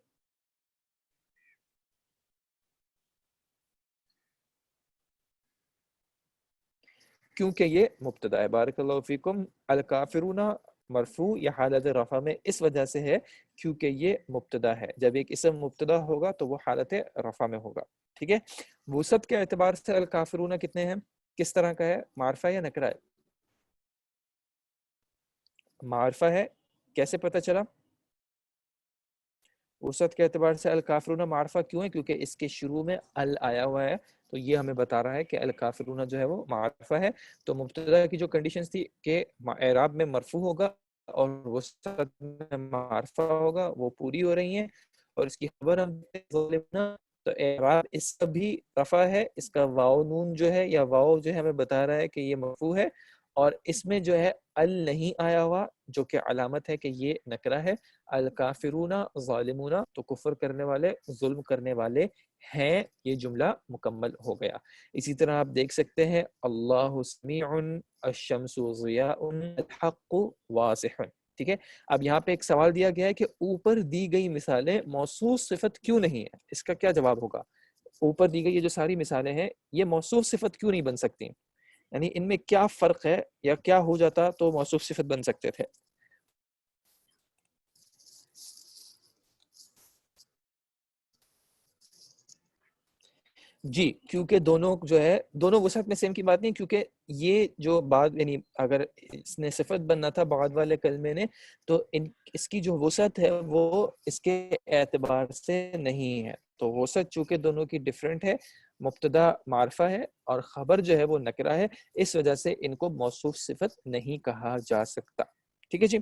کیونکہ یہ مبتدا ہے. بارک اللہ فیکم. الکافرون مرفوع یا حالت رفع میں اس وجہ سے ہے کیونکہ یہ مبتدا ہے. جب ایک اسم مبتدا ہوگا تو وہ حالت رفع میں ہوگا. ٹھیک ہے, وسعت کے اعتبار سے الکافرون کتنے ہیں, کس طرح کا ہے, معرفہ یا نکرہ ہے؟ معرفہ ہے. کیسے پتہ چلا؟ وسعت کے اعتبار سے الکافرون معرفہ کیوں ہے؟ کیونکہ اس کے شروع میں ال آیا ہوا ہے, تو یہ ہمیں بتا رہا ہے کہ الکافرون جو ہے وہ معرفہ ہے. تو مبتدا کی جو کنڈیشنز تھی کہ اعراب میں مرفوع ہوگا اور وسعت میں معرفہ ہوگا, وہ پوری ہو رہی ہیں. اور اس کی خبر ہم تو اعراب اس کا بھی رفع ہے, اس کا واو نون جو ہے یا واو جو ہے ہمیں بتا رہا ہے کہ یہ مرفوع ہے. اور اس میں جو ہے ال نہیں آیا ہوا جو کہ علامت ہے کہ یہ نکرہ ہے. الکافرون ظالمون, تو کفر کرنے والے, ظلم کرنے والے ہیں. یہ جملہ مکمل ہو گیا. اسی طرح آپ دیکھ سکتے ہیں اللہ سمیع, الشمس ضیاء, الحق واضح. ٹھیک ہے, اب یہاں پہ ایک سوال دیا گیا ہے کہ اوپر دی گئی مثالیں موصوف صفت کیوں نہیں ہے؟ اس کا کیا جواب ہوگا؟ اوپر دی گئی یہ جو ساری مثالیں ہیں یہ موصوف صفت کیوں نہیں بن سکتی؟ یعنی ان میں کیا فرق ہے, یا کیا ہو جاتا تو موصوف صفت بن سکتے تھے؟ جی, کیونکہ دونوں جو ہے دونوں وسعت میں سیم کی بات نہیں, کیونکہ یہ جو بعد یعنی اگر اس نے صفت بننا تھا بعد والے کلمے نے, تو اس کی جو وسعت ہے وہ اس کے اعتبار سے نہیں ہے. تو وسعت چونکہ دونوں کی ڈفرینٹ ہے, مبتدا معرفہ ہے اور خبر جو ہے وہ نکرہ ہے, اس وجہ سے ان کو موصوف صفت نہیں کہا جا سکتا. ٹھیک ہے جی,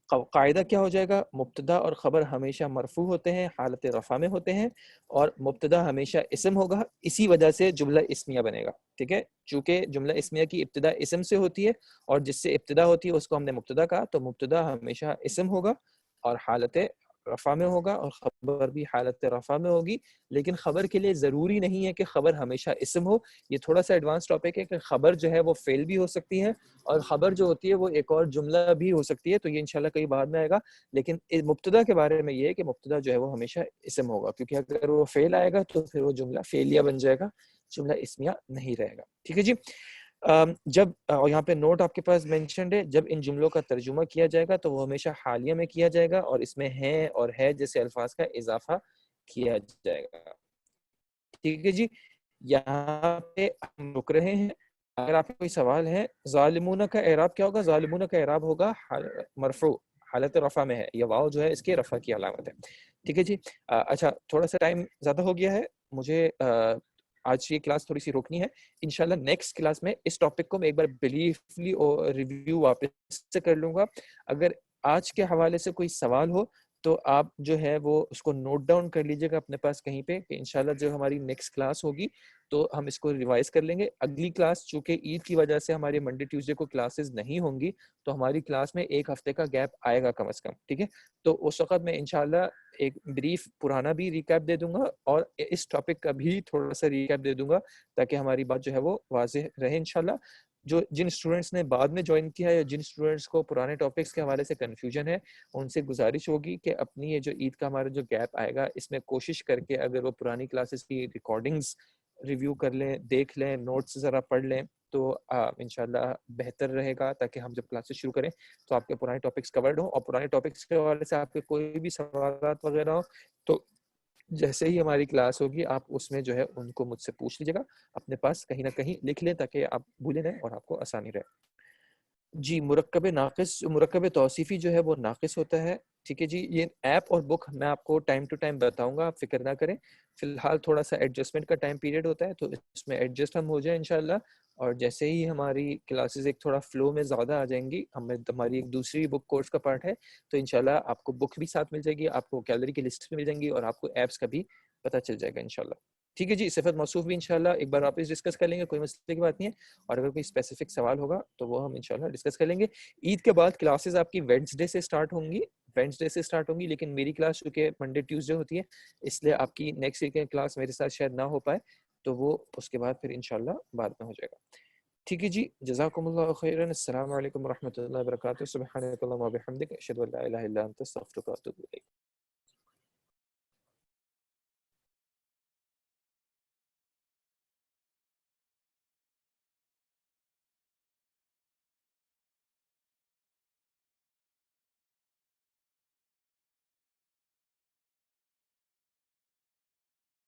قاعدہ کیا ہو جائے گا؟ مبتدا اور خبر ہمیشہ مرفوع ہوتے ہیں, حالت رفع میں ہوتے ہیں, اور مبتدا ہمیشہ اسم ہوگا, اسی وجہ سے جملہ اسمیہ بنے گا. ٹھیک ہے, چونکہ جملہ اسمیہ کی ابتدا اسم سے ہوتی ہے, اور جس سے ابتدا ہوتی ہے اس کو ہم نے مبتدا کہا, تو مبتدا ہمیشہ اسم ہوگا اور حالت رفع میں ہوگا, اور خبر بھی حالت رفع میں ہوگی. لیکن خبر کے لیے ضروری نہیں ہے کہ خبر ہمیشہ اسم ہو. یہ تھوڑا سا ایڈوانس ٹاپک ہے کہ خبر جو ہے وہ فعل بھی ہو سکتی ہے, اور خبر جو ہوتی ہے وہ ایک اور جملہ بھی ہو سکتی ہے. تو یہ انشاءاللہ کئی بعد میں آئے گا. لیکن مبتدا کے بارے میں یہ ہے کہ مبتدا جو ہے وہ ہمیشہ اسم ہوگا, کیونکہ اگر وہ فعل آئے گا تو پھر وہ جملہ فعلیہ بن جائے گا, جملہ اسمیہ نہیں رہے گا. ٹھیک ہے جی, جب یہاں پہ نوٹ آپ کے پاس مینشنڈ ہے, جب ان جملوں کا ترجمہ کیا جائے گا تو وہ ہمیشہ حالیہ میں کیا جائے گا, اور اس میں ہیں اور ہے جیسے الفاظ کا اضافہ کیا جائے گا. ٹھیک ہے جی, یہاں پہ ہم رک رہے ہیں. اگر آپ کو کوئی سوال ہے, ظالمون کا اعراب کیا ہوگا؟ ظالمون کا اعراب ہوگا مرفوع, حالت رفع میں ہے, یہ واو جو ہے اس کے رفع کی علامت ہے. ٹھیک ہے جی, اچھا تھوڑا سا ٹائم زیادہ ہو گیا ہے, مجھے آج یہ کلاس تھوڑی سی روکنی ہے. انشاءاللہ نیکسٹ کلاس میں اس ٹاپک کو میں ایک بار بریفلی ریویو واپس سے کر لوں گا. اگر آج کے حوالے سے کوئی سوال ہو تو آپ جو ہے وہ اس کو نوٹ ڈاؤن کر لیجئے گا اپنے پاس کہیں پہ, کہ انشاءاللہ جو ہماری نیکسٹ کلاس ہوگی تو ہم اس کو ریوائز کر لیں گے. اگلی کلاس چونکہ عید کی وجہ سے ہمارے منڈے ٹیوزڈے کو کلاسز نہیں ہوں گی, تو ہماری کلاس میں ایک ہفتے کا گیپ آئے گا کم از کم. ٹھیک ہے, تو اس وقت میں انشاءاللہ ایک بریف پرانا بھی ریکیپ دے دوں گا, اور اس ٹاپک کا بھی تھوڑا سا ریکیپ دے دوں گا, تاکہ ہماری بات جو ہے وہ واضح رہے انشاءاللہ. جو جن اسٹوڈنٹس نے بعد میں جوائن کیا ہے یا جن اسٹوڈنٹس کو پرانے ٹاپکس کے حوالے سے کنفیوژن ہے ان سے گزارش ہوگی کہ اپنی یہ جو عید کا ہمارا جو گیپ آئے گا اس میں کوشش کر کے اگر وہ پرانی کلاسز کی ریکارڈنگز ریویو کر لیں, دیکھ لیں, نوٹس ذرا پڑھ لیں تو انشاءاللہ بہتر رہے گا, تاکہ ہم جب کلاسز شروع کریں تو آپ کے پرانے ٹاپکس کورڈ ہوں, اور پرانے ٹاپکس کے حوالے سے آپ کے کوئی بھی سوالات وغیرہ ہو تو جیسے ہی ہماری کلاس ہوگی آپ اس میں جو ہے ان کو مجھ سے پوچھ لیجیے گا, اپنے پاس کہیں نہ کہیں لکھ لیں تاکہ آپ بھولے نہ اور آپ کو آسانی رہے. جی, مرکب ناقص, مرکب توصیفی جو ہے وہ ناقص ہوتا ہے. ٹھیک ہے جی, یہ ایپ اور بک میں آپ کو ٹائم ٹو ٹائم بتاؤں گا, آپ فکر نہ کریں. فی الحال تھوڑا سا ایڈجسٹمنٹ کا ٹائم پیریڈ ہوتا ہے تو اس میں ایڈجسٹ ہم ہو جائیں انشاءاللہ, اور جیسے ہی ہماری کلاسز ایک تھوڑا فلو میں زیادہ آ جائیں گی, ہماری ایک دوسری بک کورس کا پارٹ ہے تو انشاءاللہ آپ کو بک بھی ساتھ مل جائے گی, آپ کو گیلری کی لسٹ بھی مل جائیں گی, اور آپ کو ایپس کا بھی پتہ چل جائے گا انشاءاللہ. ٹھیک ہے جی, صفت موصوف بھی انشاءاللہ ایک بار واپس ڈسکس کر لیں گے, کوئی مسئلے کی بات نہیں ہے, اور اگر کوئی اسپیسیفک سوال ہوگا تو وہ ہم انشاءاللہ ڈسکس کر لیں گے. عید کے بعد کلاسز آپ کی ویڈنسڈے سے اسٹارٹ ہوں گی, لیکن میری کلاس چونکہ منڈے ٹیوزڈے ہوتی ہے اس لیے آپ کی نیکسٹ ویک کی کلاس میرے ساتھ شاید نہ ہو پائے, تو وہ اس کے بعد پھر انشاءاللہ بعد میں ہو جائے گا. ٹھیک ہے جی, جزاکم اللہ خیرا, السلام علیکم ورحمۃ اللہ وبرکاتہ, سبحانک اللہم و بحمدک, اشہد ان لا الہ الا انت, استغفرک و اتوب الیک.